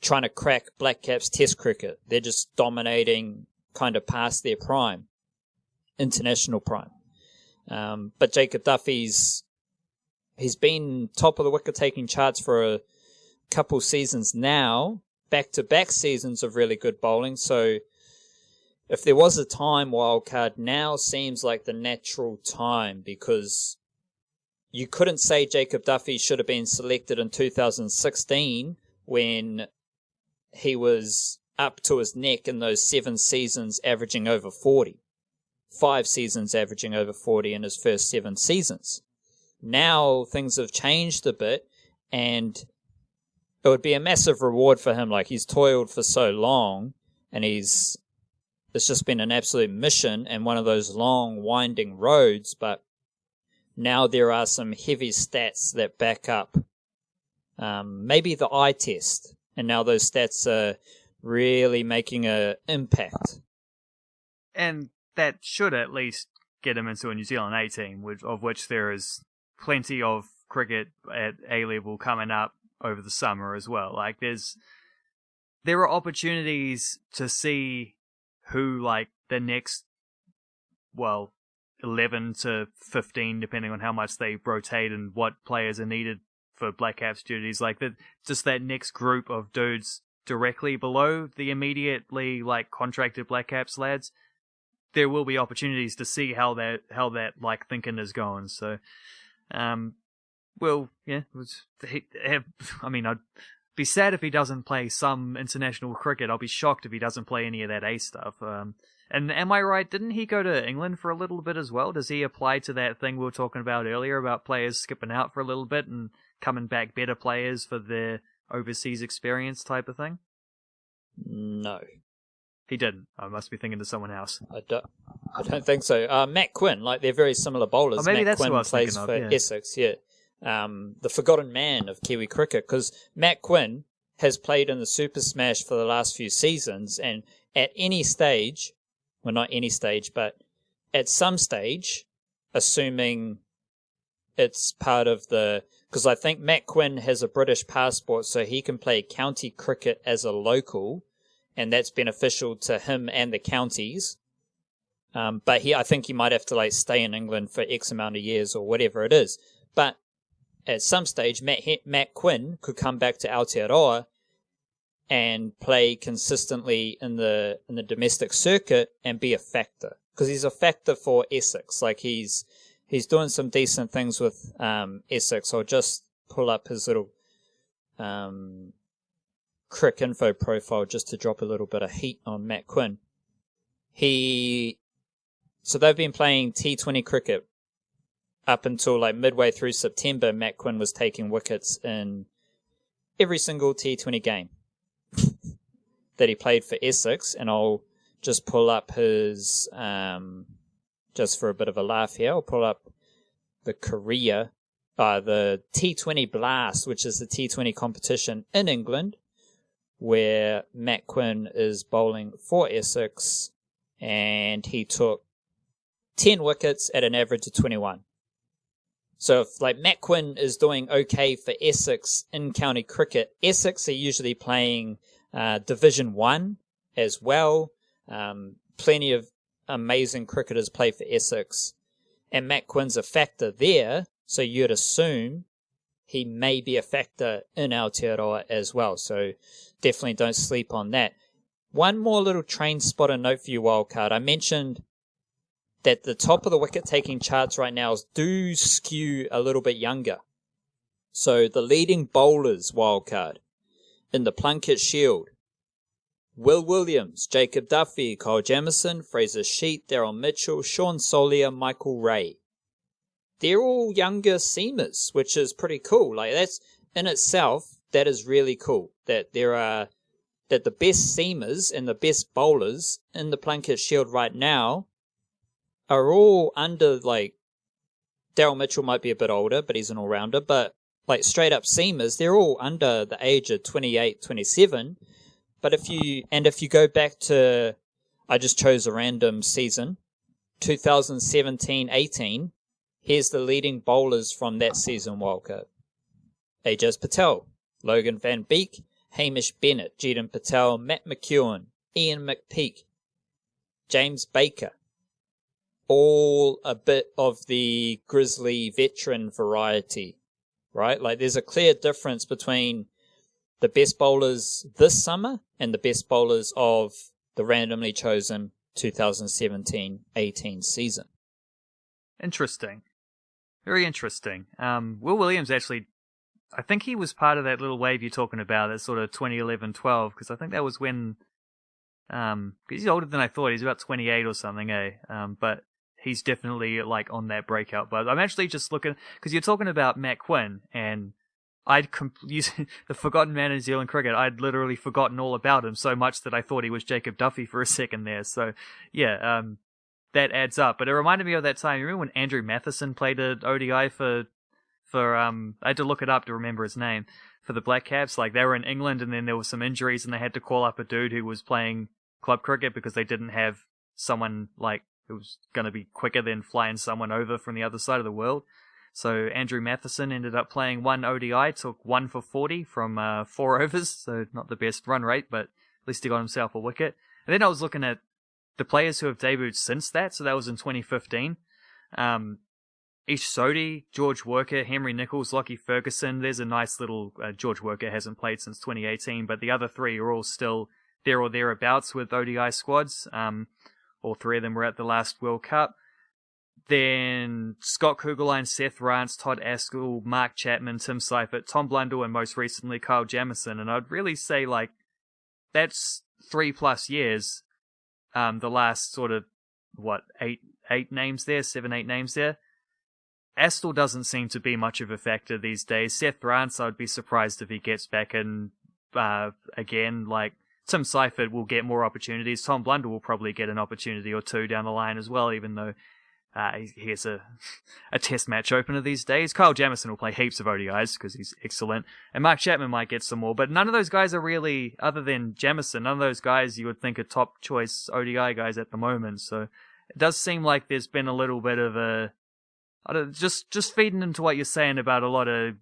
trying to crack Black Caps Test cricket. They're just dominating kind of past their prime, international prime. But Jacob Duffy's he's been top of the wicket-taking charts for a couple seasons now, back-to-back seasons of really good bowling. So if there was a time, wildcard now seems like the natural time, because you couldn't say Jacob Duffy should have been selected in 2016 when he was up to his neck in those 7 seasons averaging over 40. 5 seasons averaging over 40 in his first 7 seasons. Now things have changed a bit, and it would be a massive reward for him. Like, he's toiled for so long, and it's just been an absolute mission and one of those long, winding roads. But now there are some heavy stats that back up maybe the eye test, and now those stats are really making an impact. And that should at least get him into a New Zealand A team, of which there is plenty of cricket at A level coming up over the summer as well. Like, there are opportunities to see who, like, the next, 11 to 15, depending on how much they rotate and what players are needed for Black Caps duties. Like, just that next group of dudes directly below the immediately, like, contracted Black Caps lads, there will be opportunities to see how that like thinking is going. So, I'd be sad if he doesn't play some international cricket. I'll be shocked if he doesn't play any of that A stuff. And am I right? Didn't he go to England for a little bit as well? Does he apply to that thing we were talking about earlier about players skipping out for a little bit and coming back better players for their overseas experience type of thing? No. He didn't. I must be thinking of someone else. I don't think so. Matt Quinn, like, they're very similar bowlers. Oh, maybe Matt that's Quinn who I was plays thinking for of, Essex, yeah. The forgotten man of Kiwi cricket, because Matt Quinn has played in the Super Smash for the last few seasons, and at any stage, well, not any stage, but at some stage, assuming it's part of because I think Matt Quinn has a British passport, so he can play county cricket as a local, and that's beneficial to him and the counties. But I think he might have to, like, stay in England for X amount of years or whatever it is. But at some stage, Matt Quinn could come back to Aotearoa and play consistently in the domestic circuit and be a factor, because he's a factor for Essex. Like, he's doing some decent things with Essex. I'll just pull up his little Crick info profile just to drop a little bit of heat on Matt Quinn. So they've been playing T20 cricket up until, like, midway through September. Matt Quinn was taking wickets in every single T20 game that he played for Essex, and I'll just pull up his, just for a bit of a laugh here, I'll pull up the career, the T20 Blast, which is the T20 competition in England, where Matt Quinn is bowling for Essex, and he took 10 wickets at an average of 21. So if, like, Matt Quinn is doing okay for Essex in county cricket, Essex are usually playing Division 1 as well. Plenty of amazing cricketers play for Essex, and Matt Quinn's a factor there, so you'd assume he may be a factor in Aotearoa as well. So definitely don't sleep on that. One more little train spotter note for you, Wildcard. I mentioned that the top of the wicket-taking charts right now do skew a little bit younger. So the leading bowlers, Wildcard, in the Plunket Shield, Will Williams, Jacob Duffy, Kyle Jamieson, Fraser Sheet, Daryl Mitchell, Sean Solier, Michael Ray. They're all younger seamers, which is pretty cool. Like, that's in itself, that is really cool. That the best seamers and the best bowlers in the Plunket Shield right now are all under, like, Daryl Mitchell might be a bit older, but he's an all-rounder, but like straight up seamers, they're all under the age of 28, 27. But if you go back to, I just chose a random season, 2017-18, here's the leading bowlers from that season World Cup. Ajaz Patel, Logan Van Beek, Hamish Bennett, Jaden Patel, Matt McEwen, Ian McPeak, James Baker. All a bit of the Grizzly veteran variety, right? Like there's a clear difference between the best bowlers this summer and the best bowlers of the randomly chosen 2017-18 season. Interesting. Very interesting. Will Williams actually, I think he was part of that little wave you're talking about, that sort of 2011-12, because I think that was when, because he's older than I thought, he's about 28 or something, but he's definitely like on that breakout. But I'm actually just looking, because you're talking about Matt Quinn, and I'd the forgotten man in New Zealand cricket. I'd literally forgotten all about him so much that I thought he was Jacob Duffy for a second there. So yeah, that adds up. But it reminded me of that time. You remember when Andrew Matheson played at ODI for I had to look it up to remember his name, for the Black Caps. Like they were in England and then there were some injuries and they had to call up a dude who was playing club cricket because they didn't have someone like who was going to be quicker than flying someone over from the other side of the world. So Andrew Matheson ended up playing one ODI, took 1 for 40 from 4 overs, so not the best run rate, but at least he got himself a wicket. And then I was looking at the players who have debuted since that, so that was in 2015. Ish Sodhi, George Worker, Henry Nichols, Lockie Ferguson. There's a nice little... George Worker hasn't played since 2018, but the other 3 are all still there or thereabouts with ODI squads. All 3 of them were at the last World Cup. Then Scott Kugelheim, Seth Rance, Todd Askell, Mark Chapman, Tim Seifert, Tom Blundell, and most recently Kyle Jamieson. And I'd really say, like, that's 3+ years. The last sort of, 8 names there, 7, 8 names there. Askell doesn't seem to be much of a factor these days. Seth Rance, I'd be surprised if he gets back in again. Like, Tim Seifert will get more opportunities. Tom Blundell will probably get an opportunity or 2 down the line as well, even though he has a test match opener these days. Kyle Jamieson will play heaps of ODIs because he's excellent. And Mark Chapman might get some more. But none of those guys are really, other than Jamieson, none of those guys you would think are top choice ODI guys at the moment. So it does seem like there's been a little bit of a... just feeding into what you're saying about a lot of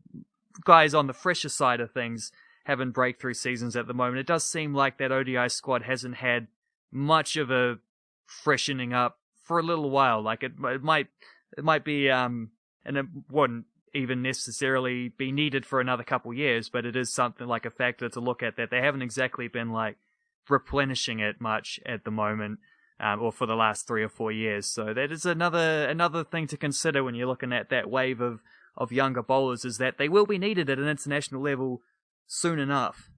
guys on the fresher side of things having breakthrough seasons at the moment. It does seem like that ODI squad hasn't had much of a freshening up for a little while. Like it might be, and it wouldn't even necessarily be needed for another couple years, but it is something like a factor to look at that they haven't exactly been like replenishing it much at the moment, or for the last 3 or 4 years. So that is another thing to consider when you're looking at that wave of younger bowlers, is that they will be needed at an international level soon enough.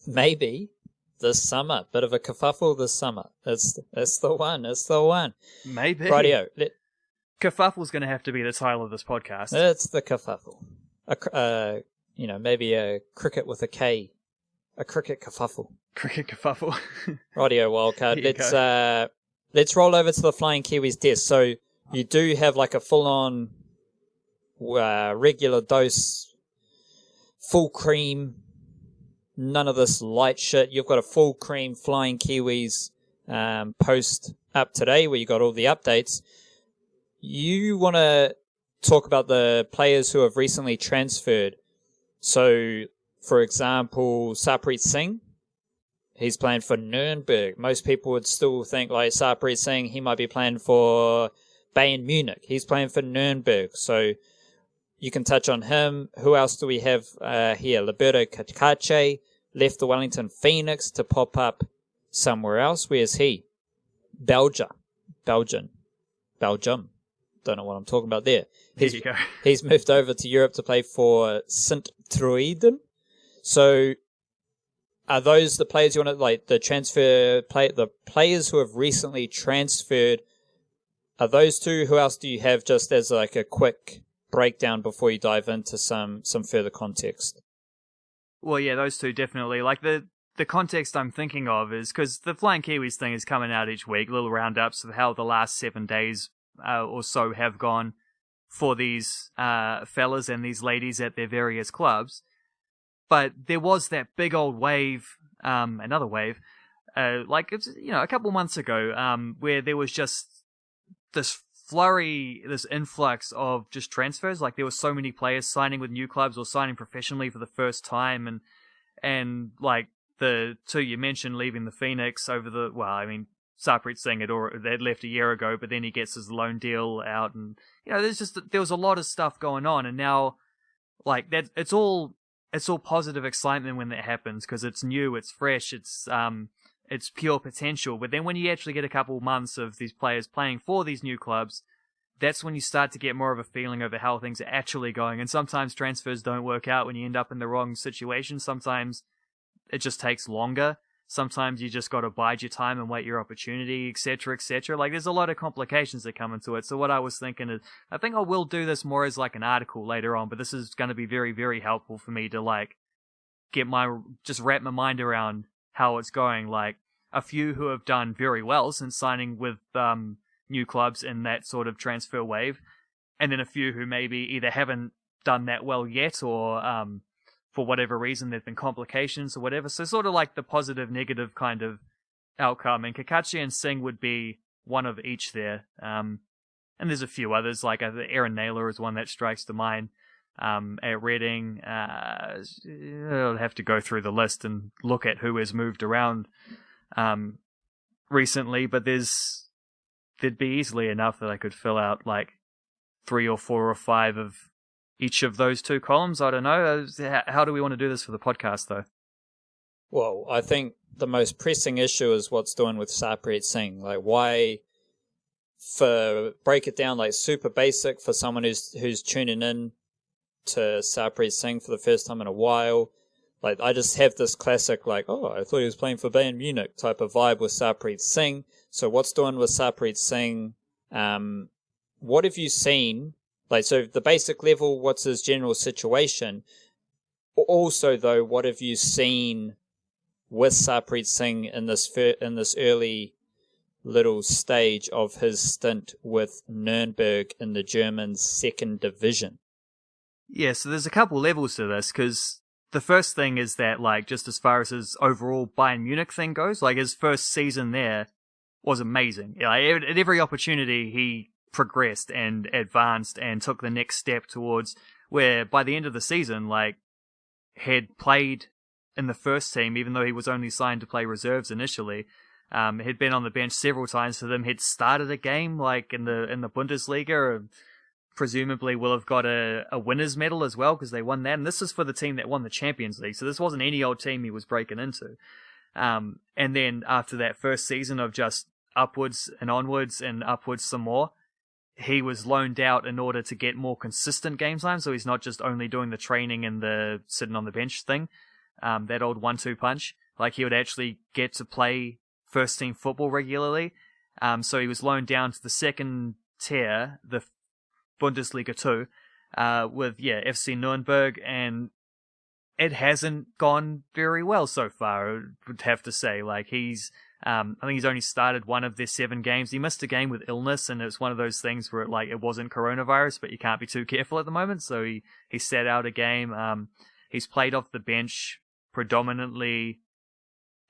Maybe this summer. Bit of a kerfuffle this summer. That's the one. It's the one. Maybe. Rightio. Kerfuffle's going to have to be the title of this podcast. It's the kerfuffle. Maybe a cricket with a K. A cricket kerfuffle. Cricket kerfuffle. Rightio, Wildcard. Let's roll over to the Flying Kiwis desk. So you do have like a full-on regular dose, full cream, none of this light shit. You've got a full cream Flying Kiwis post up today where you got all the updates. You want to talk about the players who have recently transferred. So, for example, Sarpreet Singh, he's playing for Nuremberg. Most people would still think like Sarpreet Singh, he might be playing for Bayern Munich. He's playing for Nuremberg. So you can touch on him. Who else do we have here? Liberto Kakache left the Wellington Phoenix to pop up somewhere else. Where's he? Belgium. Don't know what I'm talking about there. There you go. He's moved over to Europe to play for Sint-Truiden. So are those the players you want to, like, the players who have recently transferred, are those two? Who else do you have, just as like a quick breakdown before you dive into some further context? Well, yeah, those two definitely. Like, the context I'm thinking of is because the Flying Kiwis thing is coming out each week, little roundups of how the last 7 days or so have gone for these fellas and these ladies at their various clubs. But there was that big old wave, another wave, like, it's, a couple months ago, where there was just this flurry, this influx of just transfers. Like, there were so many players signing with new clubs or signing professionally for the first time, and like the two you mentioned leaving the Phoenix Sarpreet Singh had left a year ago, but then he gets his loan deal out, and there was a lot of stuff going on, and now, like, that it's all positive excitement when that happens because it's new, it's fresh, it's pure potential. But then when you actually get a couple months of these players playing for these new clubs, that's when you start to get more of a feeling over how things are actually going. And sometimes transfers don't work out when you end up in the wrong situation. Sometimes it just takes longer. Sometimes you just got to bide your time and wait your opportunity, etc., etc. Like, there's a lot of complications that come into it. So what I was thinking is, I think I will do this more as like an article later on, but this is going to be very, very helpful for me to like just wrap my mind around how it's going. Like, a few who have done very well since signing with new clubs in that sort of transfer wave, and then a few who maybe either haven't done that well yet, or for whatever reason there've been complications or whatever. So sort of like the positive, negative kind of outcome. And Kakachi and Singh would be one of each there. And there's a few others, like Aaron Naylor is one that strikes to mind. At Reading, I'll have to go through the list and look at who has moved around recently, but there'd be easily enough that I could fill out like 3 or 4 or 5 of each of those two columns. I don't know. How do we want to do this for the podcast, though? Well, I think the most pressing issue is what's doing with Sarpreet Singh. Like, why, break it down like super basic for someone who's tuning in to Sarpreet Singh for the first time in a while. Like, I just have this classic, like, oh, I thought he was playing for Bayern Munich type of vibe with Sarpreet Singh. So what's doing with Sarpreet Singh? What have you seen? Like, so the basic level, what's his general situation? Also, though, what have you seen with Sarpreet Singh in this early little stage of his stint with Nuremberg in the German second division? Yeah, so there's a couple levels to this, because the first thing is that, like, just as far as his overall Bayern Munich thing goes, like, his first season there was amazing. Like, at every opportunity, he progressed and advanced and took the next step towards where, by the end of the season, like, had played in the first team, even though he was only signed to play reserves initially. Had been on the bench several times for them. Had started a game, like, in the Bundesliga. Presumably will have got a winner's medal as well, because they won that. And this is for the team that won the Champions League. So this wasn't any old team he was breaking into. And then after that first season of just upwards and onwards and upwards some more, he was loaned out in order to get more consistent game time. So he's not just only doing the training and the sitting on the bench thing, that old 1-2 punch. Like, he would actually get to play first team football regularly. So he was loaned down to the second tier, the Bundesliga 2, with FC Nuremberg, and it hasn't gone very well so far, I would have to say. Like, I think he's only started one of their 7 games. He missed a game with illness, and it's one of those things where it wasn't coronavirus, but you can't be too careful at the moment. So he sat out a game. He's played off the bench predominantly,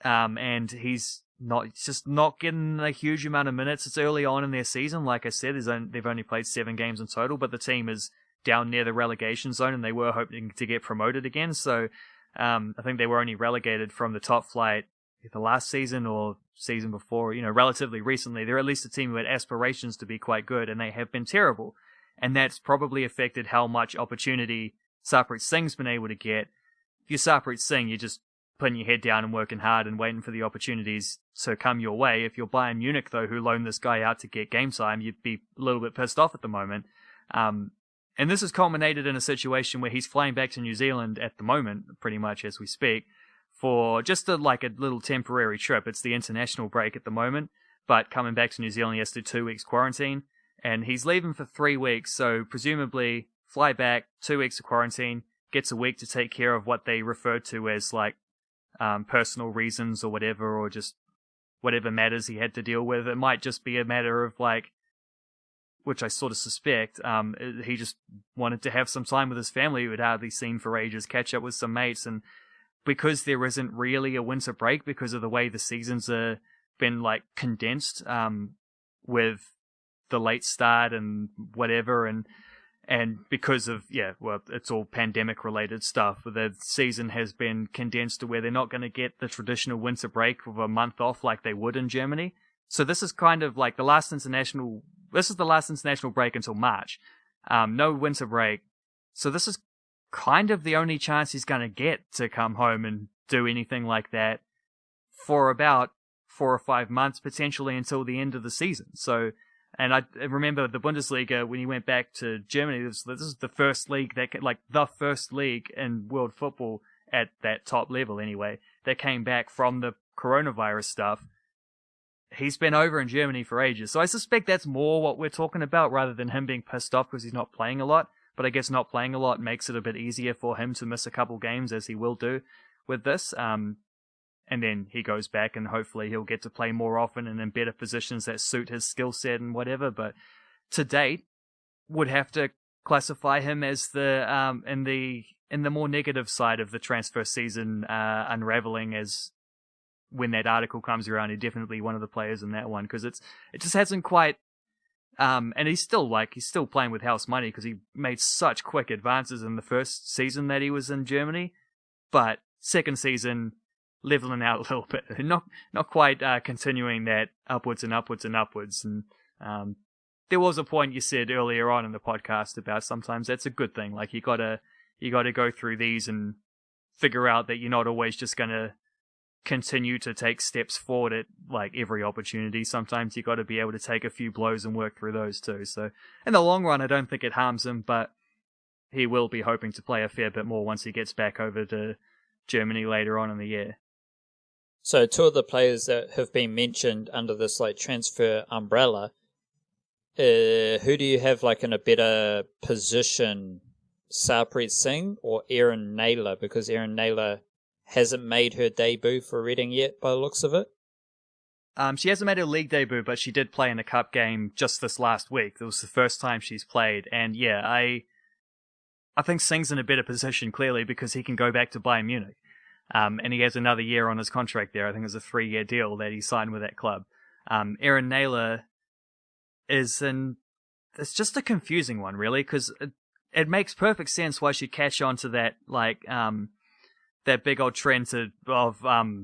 and he's not getting a huge amount of minutes. It's early on in their season. Like I said, they've only played 7 games in total, but the team is down near the relegation zone, and they were hoping to get promoted again. So I think they were only relegated from the top flight the last season or season before, relatively recently. They're at least a team who had aspirations to be quite good, and they have been terrible. And that's probably affected how much opportunity Sarpreet Singh's been able to get. If you're Sarpreet Singh, you're just putting your head down and working hard and waiting for the opportunities to come your way. If you're Bayern Munich, though, who loaned this guy out to get game time, you'd be a little bit pissed off at the moment. And this has culminated in a situation where he's flying back to New Zealand at the moment, pretty much as we speak, for just a little temporary trip. It's the international break at the moment, but coming back to New Zealand, he has to do 2 weeks quarantine, and he's leaving for 3 weeks, so presumably fly back, 2 weeks of quarantine, gets a week to take care of what they refer to as personal reasons or whatever, or just whatever matters he had to deal with. It might just be a matter of which I sort of suspect, he just wanted to have some time with his family who had hardly seen for ages, catch up with some mates, and because there isn't really a winter break because of the way the seasons are been condensed, with the late start and whatever, and because of it's all pandemic related stuff. The season has been condensed to where they're not going to get the traditional winter break of a month off like they would in Germany. So this is kind of the last international. This is the last international break until March. No winter break. So this is kind of the only chance he's going to get to come home and do anything like that for about 4 or 5 months, potentially until the end of the season. So, and I remember the Bundesliga, when he went back to Germany, this is the first league the first league in world football at that top level anyway, that came back from the coronavirus stuff. He's been over in Germany for ages. So I suspect that's more what we're talking about rather than him being pissed off because he's not playing a lot. But I guess not playing a lot makes it a bit easier for him to miss a couple games, as he will do with this. And then he goes back and hopefully he'll get to play more often and in better positions that suit his skill set and whatever. But to date, would have to classify him as the in the more negative side of the transfer season unraveling, as when that article comes around, he's definitely one of the players in that one, because it just hasn't quite. And he's still playing with house money because he made such quick advances in the first season that he was in Germany, but second season leveling out a little bit, not quite continuing that upwards and upwards and upwards. And there was a point you said earlier on in the podcast about sometimes that's a good thing. You gotta go through these and figure out that you're not always just gonna continue to take steps forward at every opportunity. Sometimes you got to be able to take a few blows and work through those too. So in the long run, I don't think it harms him, but he will be hoping to play a fair bit more once he gets back over to Germany later on in the year. So 2 of the players that have been mentioned under this transfer umbrella, who do you have in a better position, Sarpreet Singh or Erin Naylor? Because Erin Naylor hasn't made her debut for Reading yet, by the looks of it. She hasn't made her league debut, but she did play in a cup game just this last week. It was the first time she's played, and I think Singh's in a better position, clearly, because he can go back to Bayern Munich. And he has another year on his contract there. I think it's a 3-year deal that he signed with that club. Erin Naylor it's just a confusing one, really, because it makes perfect sense why she'd catch on to that, that big old trend of WSL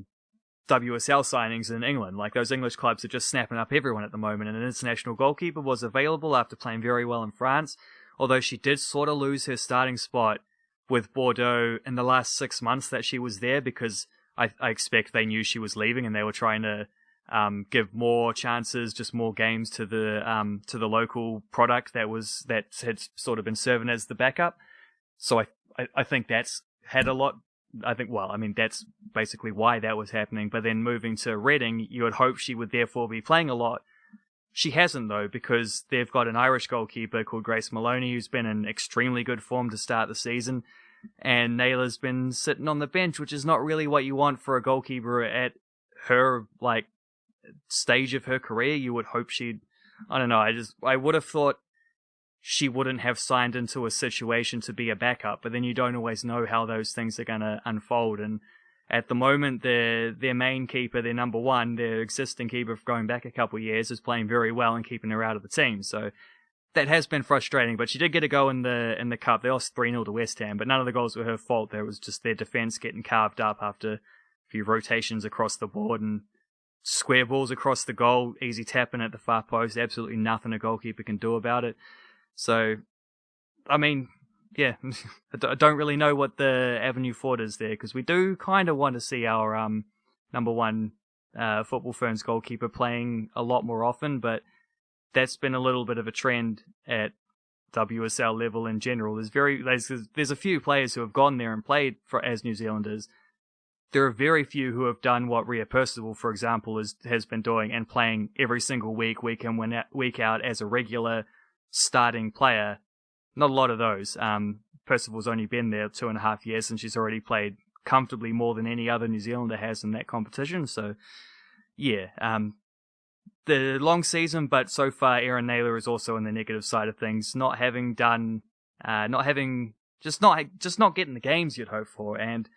signings in England. Those English clubs are just snapping up everyone at the moment, and an international goalkeeper was available after playing very well in France, although she did sort of lose her starting spot with Bordeaux in the last 6 months that she was there, because I expect they knew she was leaving and they were trying to give more chances, just more games to the local product that had sort of been serving as the backup. So I think that's had a lot. That's basically why that was happening. But then moving to Reading, you would hope she would therefore be playing a lot. She hasn't, though, because they've got an Irish goalkeeper called Grace Maloney, who's been in extremely good form to start the season. And Naylor's been sitting on the bench, which is not really what you want for a goalkeeper at her, stage of her career. You would hope I don't know, I would have thought she wouldn't have signed into a situation to be a backup, but then you don't always know how those things are going to unfold. And at the moment, their main keeper, their number one, their existing keeper going back a couple of years, is playing very well and keeping her out of the team. So that has been frustrating, but she did get a go in the cup. They lost 3-0 to West Ham, but none of the goals were her fault. There was just their defence getting carved up after a few rotations across the board and square balls across the goal, easy tapping at the far post, absolutely nothing a goalkeeper can do about it. So, I don't really know what the avenue forward is there, because we do kind of want to see our number one Football Ferns goalkeeper playing a lot more often, but that's been a little bit of a trend at WSL level in general. There's a few players who have gone there and played as New Zealanders, there are very few who have done what Rhea Percival, for example, has been doing and playing every single week in, week out as a regular starting player. Not a lot of those. Percival's only been there 2.5 years, and she's already played comfortably more than any other New Zealander has in that competition. So, yeah, the long season, but so far Erin Naylor is also on the negative side of things, not having getting the games you'd hope for, and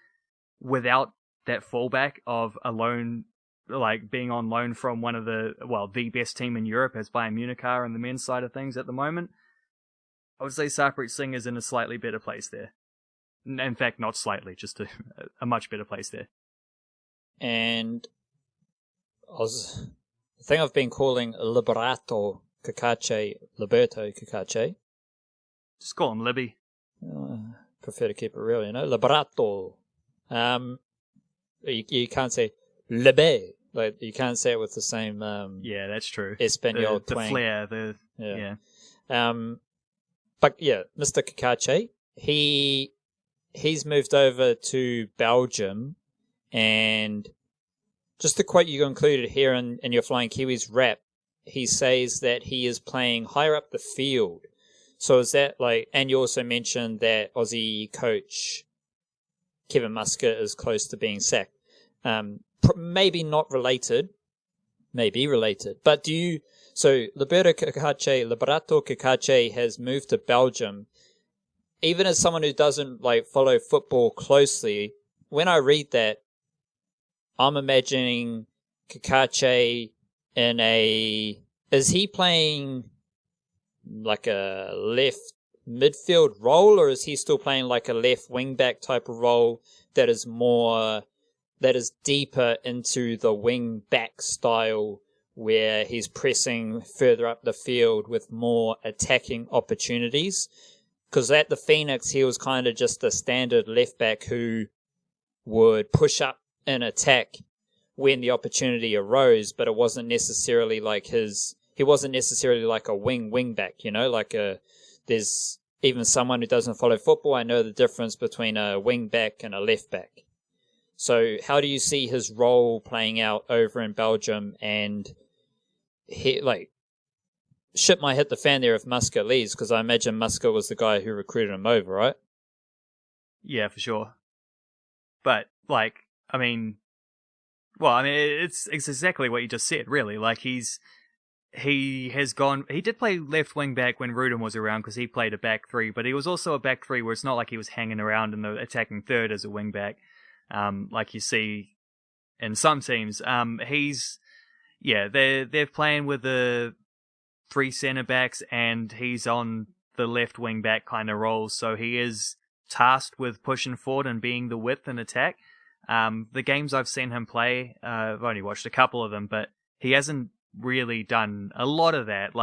without that fallback of a loan, like being on loan from one of the best team in Europe as Bayern Munich are on the men's side of things at the moment. I would say Sarpreet Singh is in a slightly better place there. In fact, not slightly, just a much better place there. And the thing I've been calling Liberto Cacace. Just call him Libby. Prefer to keep it real, Liberato. You can't say Libe. Like, you can't say it with the same yeah, that's true. Espanol the twang. flair, yeah. But yeah, Mr. Cacace, he's moved over to Belgium, and just the quote you included here in your Flying Kiwis rap, he says that he is playing higher up the field. So is that and you also mentioned that Aussie coach Kevin Muscat is close to being sacked. Maybe not related, maybe related, but so Liberato Cacace has moved to Belgium. Even as someone who doesn't follow football closely, when I read that, I'm imagining Cacace is he playing like a left midfield role, or is he still playing like a left wing back type of role that is deeper into the wing back style, where he's pressing further up the field with more attacking opportunities? Because at the Phoenix, he was kind of just a standard left back who would push up and attack when the opportunity arose, but it wasn't necessarily he wasn't necessarily like a wing back, there's even someone who doesn't follow football, I know the difference between a wing back and a left back. So how do you see his role playing out over in Belgium? And shit might hit the fan there if Muscat leaves, because I imagine Muscat was the guy who recruited him over, right? Yeah, for sure. But it's exactly what you just said, really. He did play left wing back when Rudin was around, because he played a back three, but he was also a back three where it's not like he was hanging around in the attacking third as a wing back, like you see in some teams. They're playing with the 3 centre backs, and he's on the left wing back kind of role, so he is tasked with pushing forward and being the width and attack. The games I've seen him play, I've only watched a couple of them, but he hasn't really done a lot of that.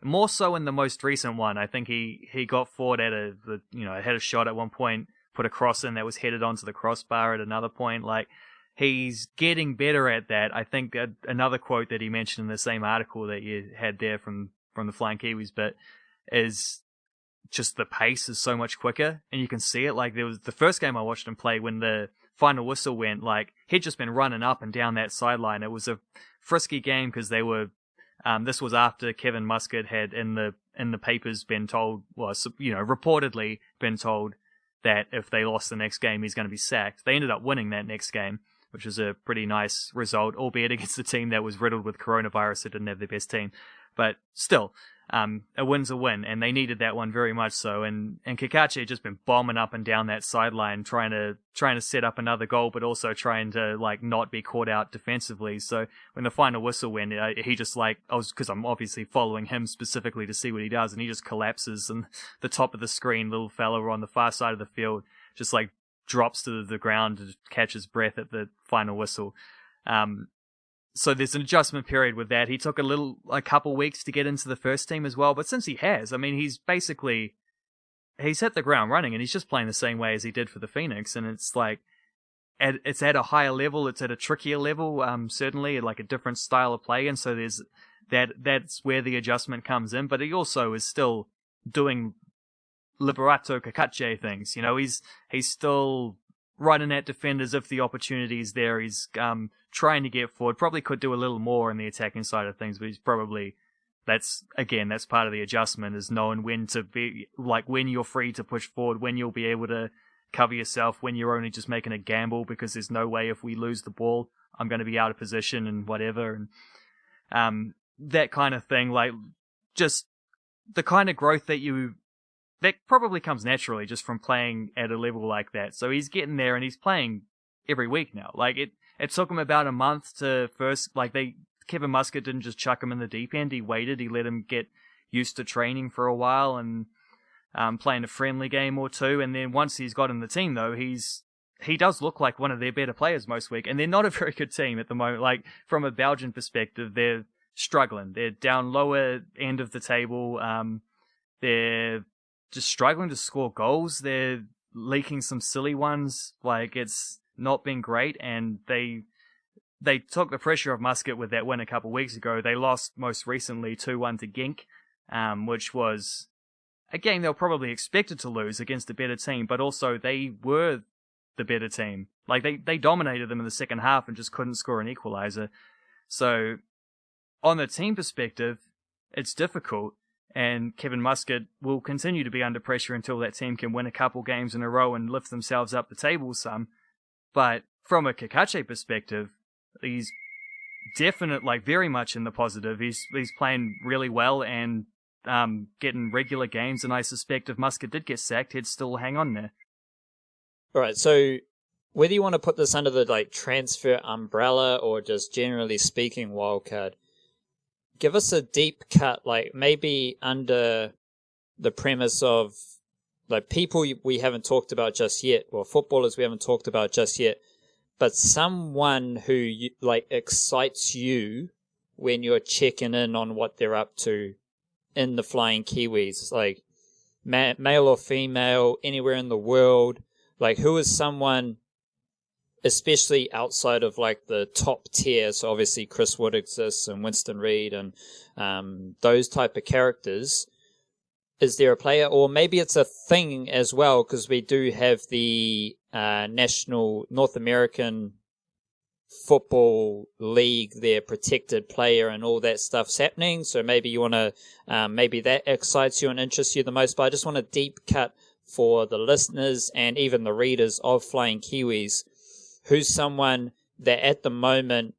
More so in the most recent one. I think he got forward at had a shot at one point, put a cross in that was headed onto the crossbar at another point. He's getting better at that. I think another quote that he mentioned in the same article that you had there from the Flying Kiwis, but is just the pace is so much quicker, and you can see it. There was the first game I watched him play when the final whistle went, he'd just been running up and down that sideline. It was a frisky game because they were, this was after Kevin Muscat had in the papers been told, reportedly been told that if they lost the next game, he's going to be sacked. They ended up winning that next game, which was a pretty nice result, albeit against a team that was riddled with coronavirus that didn't have their best team. But still, a win's a win, and they needed that one very much so. And Cacace had just been bombing up and down that sideline, trying to set up another goal, but also trying to not be caught out defensively. So when the final whistle went, he just because I'm obviously following him specifically to see what he does, and he just collapses, and the top of the screen, little fella on the far side of the field, just drops to the ground to catch his breath at the final whistle. So there's an adjustment period with that. He took a couple weeks to get into the first team as well. But since he has, he's hit the ground running, and he's just playing the same way as he did for the Phoenix. And it's it's at a higher level. It's at a trickier level, certainly, a different style of play. And so there's that's where the adjustment comes in. But he also is still doing Liberato Cacace things. He's still running at defenders if the opportunity is there. He's trying to get forward. Probably could do a little more on the attacking side of things, but he's probably... That's part of the adjustment, is knowing when to be, like, when you're free to push forward, when you'll be able to cover yourself, when you're only just making a gamble because there's no way if we lose the ball, I'm going to be out of position and whatever. And that kind of thing, like, just the kind of growth that probably comes naturally just from playing at a level like that. So he's getting there and he's playing every week now. Like, it took him about a month to first, like, Kevin Muscat didn't just chuck him in the deep end. He waited. He let him get used to training for a while and playing a friendly game or two. And then once he's got in the team, though, he does look like one of their better players most week. And they're not a very good team at the moment. Like, from a Belgian perspective, they're struggling. They're down lower end of the table. They're just struggling to score goals. They're leaking some silly ones. Like, it's not been great. And they took the pressure off Muscat with that win a couple of weeks ago. They lost most recently 2-1 to Genk, which was a game they were probably expected to lose against a better team, but also they were the better team. Like, they dominated them in the second half and just couldn't score an equalizer. So, on the team perspective, it's difficult, and Kevin Muscat will continue to be under pressure until that team can win a couple games in a row and lift themselves up the table some. But from a Kakache perspective, he's very much in the positive. He's playing really well and getting regular games, and I suspect if Muscat did get sacked, he'd still hang on there. All right, so whether you want to put this under the like transfer umbrella or just generally speaking wildcard, give us a deep cut, like maybe under the premise of like people we haven't talked about just yet, or footballers we haven't talked about just yet, but someone who like excites you when you're checking in on what they're up to in the Flying Kiwis, like male or female, anywhere in the world. Like, who is someone, especially outside of like the top tier? So obviously Chris Wood exists and Winston Reid and those type of characters. Is there a player, or maybe it's a thing as well, because we do have the National North American Football League, their protected player and all that stuff's happening. So maybe you want to, maybe that excites you and interests you the most. But I just want a deep cut for the listeners and even the readers of Flying Kiwis. Who's someone that at the moment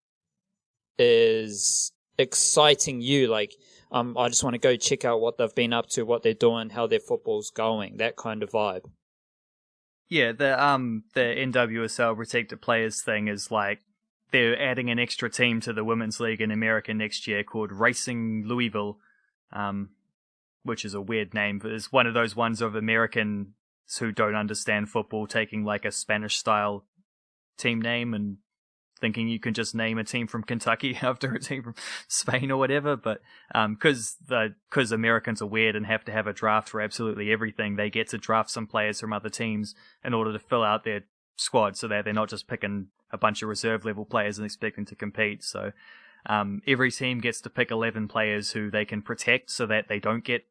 is exciting you? Like, I just want to go check out what they've been up to, what they're doing, how their football's going, that kind of vibe. Yeah, the NWSL protected players thing is like, they're adding an extra team to the Women's League in America next year called Racing Louisville, which is a weird name, but it's one of those ones of Americans who don't understand football taking like a Spanish-style team name and thinking you can just name a team from Kentucky after a team from Spain or whatever. But because Americans are weird and have to have a draft for absolutely everything, they get to draft some players from other teams in order to fill out their squad so that they're not just picking a bunch of reserve level players and expecting to compete. So every team gets to pick 11 players who they can protect so that they don't get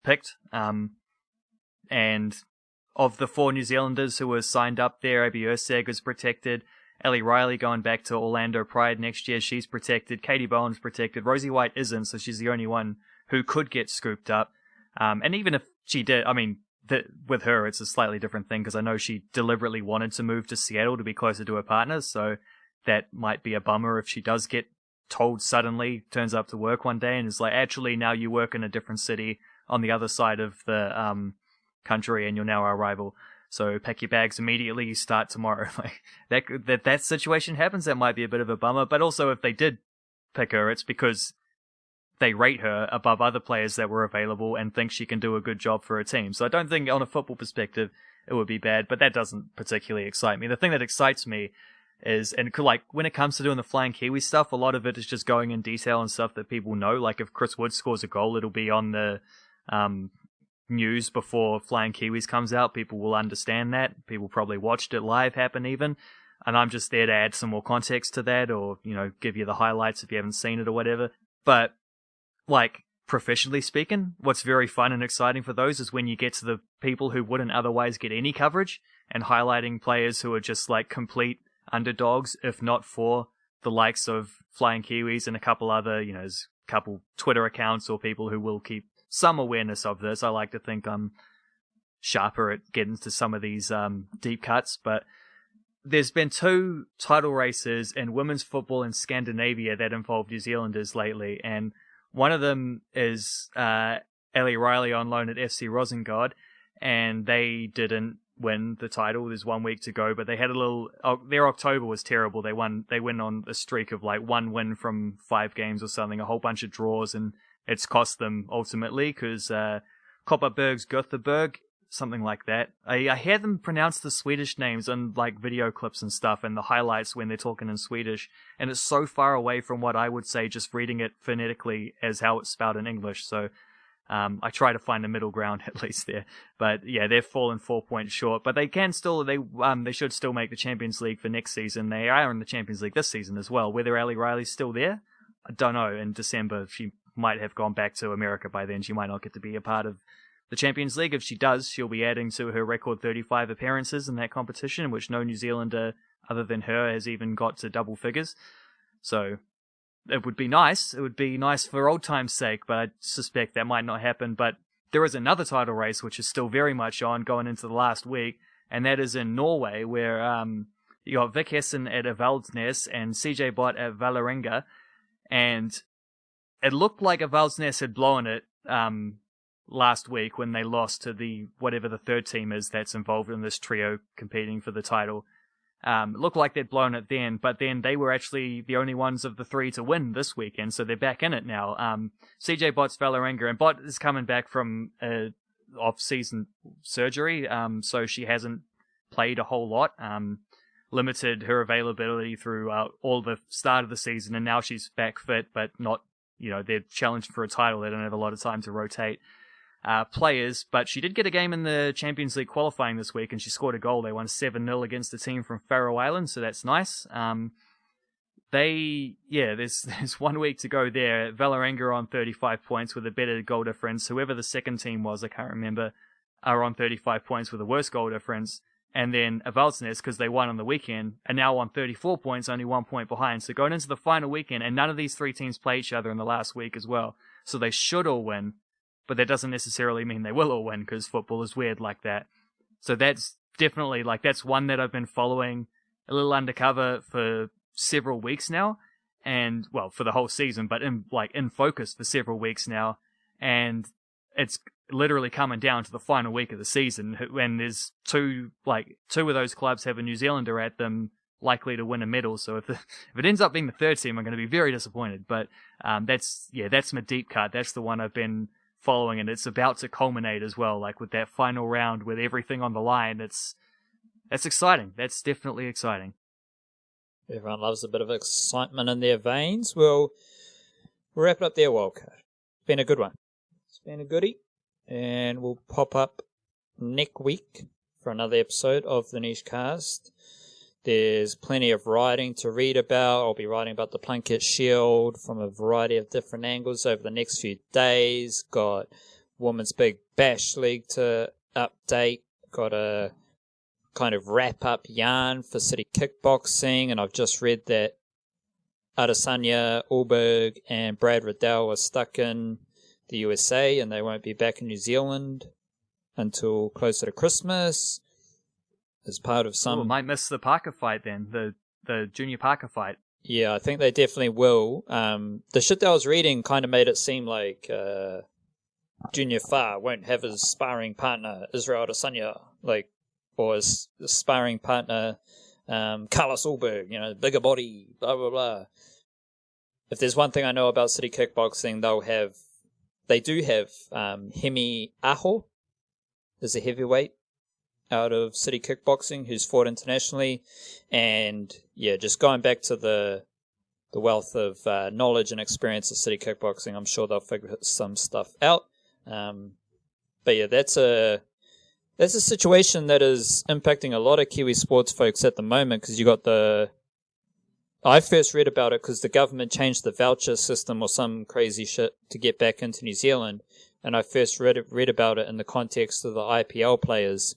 picked. And of the 4 New Zealanders who were signed up there, Abby Urseg is protected. Ellie Riley going back to Orlando Pride next year, she's protected. Katie Bowen's protected. Rosie White isn't, so she's the only one who could get scooped up. And even if she did, I mean, with her, it's a slightly different thing because I know she deliberately wanted to move to Seattle to be closer to her partners, so that might be a bummer if she does get told suddenly, turns up to work one day and is like, actually, now you work in a different city on the other side of the country and you're now our rival. So pack your bags immediately, you start tomorrow. Like that situation happens, that might be a bit of a bummer. But also if they did pick her, it's because they rate her above other players that were available and think she can do a good job for a team. So I don't think on a football perspective it would be bad, but that doesn't particularly excite me. The thing that excites me is, and like when it comes to doing the Flying Kiwi stuff, a lot of it is just going in detail and stuff that people know. Like if Chris Wood scores a goal, it'll be on the news before Flying Kiwis comes out. People will understand that. People probably watched it live happen even. And I'm just there to add some more context to that, or, you know, give you the highlights if you haven't seen it or whatever. But like professionally speaking, what's very fun and exciting for those is when you get to the people who wouldn't otherwise get any coverage and highlighting players who are just like complete underdogs, if not for the likes of Flying Kiwis and a couple other, there's a couple Twitter accounts or people who will keep some awareness of this. I like to think I'm sharper at getting to some of these deep cuts, but there's been 2 title races in women's football in Scandinavia that involve New Zealanders lately, and one of them is Ellie Riley on loan at FC Rosengård, and they didn't win the title. There's 1 week to go, but they had their October was terrible. They went on a streak of like 1 win from 5 games or something, a whole bunch of draws, and it's cost them ultimately because Kopparbergs Göteborg, something like that. I hear them pronounce the Swedish names on like video clips and stuff and the highlights when they're talking in Swedish, and it's so far away from what I would say just reading it phonetically as how it's spelled in English. So I try to find a middle ground at least there. But yeah, they've fallen 4 points short. But they can still, they should still make the Champions League for next season. They are in the Champions League this season as well. Whether Ellie Riley's still there, I don't know. In December, she might have gone back to America by then. She might not get to be a part of the Champions League. If she does, she'll be adding to her record 35 appearances in that competition, which no New Zealander other than her has even got to double figures. So it would be nice. It would be nice for old time's sake, but I suspect that might not happen. But there is another title race which is still very much on going into the last week, and that is in Norway, where you got Vic Hessen at Avaldsnes and CJ Bott at Valerenga, and it looked like Avaldsnes had blown it last week when they lost to whatever the third team is that's involved in this trio competing for the title. It looked like they'd blown it then, but then they were actually the only ones of the 3 to win this weekend, so they're back in it now. CJ Bott's Valerenga, and Bott is coming back from off-season surgery, so she hasn't played a whole lot. Limited her availability through all the start of the season, and now she's back fit, but not, they're challenged for a title. They don't have a lot of time to rotate players, but she did get a game in the Champions League qualifying this week, and she scored a goal. They won 7-0 against a team from Faroe Islands, so that's nice. There's 1 week to go there. Valerenga on 35 points with a better goal difference. Whoever the second team was, I can't remember, are on 35 points with a worse goal difference. And then Avaldsnes, because they won on the weekend, are now on 34 points, only 1 point behind. So going into the final weekend, and none of these 3 teams play each other in the last week as well. So they should all win. But that doesn't necessarily mean they will all win, because football is weird like that. So that's definitely, that's one that I've been following a little undercover for several weeks now. And, well, for the whole season, but in focus for several weeks now. And it's literally coming down to the final week of the season, when there's two of those clubs have a New Zealander at them likely to win a medal. So if it ends up being the third team, I'm going to be very disappointed. But that's my deep cut. That's the one I've been following, and it's about to culminate as well, with that final round with everything on the line. That's exciting. That's definitely exciting. Everyone loves a bit of excitement in their veins. We'll wrap it up there, Wildcard. It's been a good one. It's been a goodie, and we'll pop up next week for another episode of the Niche Cast. There's plenty of writing to read about. I'll be writing about the Plunket Shield from a variety of different angles over the next few days. Got Women's Big Bash League to update. Got a kind of wrap-up yarn for City Kickboxing. And I've just read that Adesanya, Ulberg, and Brad Riddell are stuck in the USA, and they won't be back in New Zealand until closer to Christmas. As part of some... might miss the Parker fight then, the Junior Parker fight. Yeah, I think they definitely will. The shit that I was reading kind of made it seem like Junior Fa won't have his sparring partner, Israel Adesanya, or his sparring partner, Carlos Ulberg, bigger body, blah, blah, blah. If there's one thing I know about City Kickboxing, they do have Hemi Aho as a heavyweight out of City Kickboxing, who's fought internationally. And yeah, just going back to the wealth of knowledge and experience of City Kickboxing, I'm sure they'll figure some stuff out. But yeah, that's a situation that is impacting a lot of Kiwi sports folks at the moment, because you got I first read about it because the government changed the voucher system or some crazy shit to get back into New Zealand. And I first read about it in the context of the IPL players,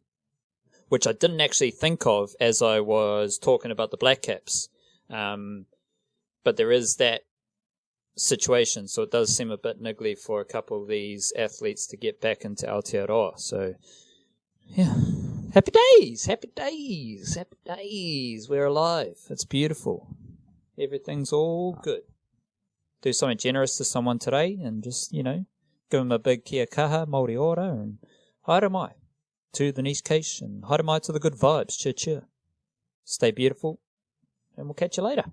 which I didn't actually think of as I was talking about the Black Caps. But there is that situation, so it does seem a bit niggly for a couple of these athletes to get back into Aotearoa. So, yeah. Happy days, happy days, happy days. We're alive. It's beautiful. Everything's all good. Do something generous to someone today and just, give them a big kia kaha, Māori ora, and haere mai to the East Coast and haere mai to the good vibes. Cheer, cheer. Stay beautiful, and we'll catch you later.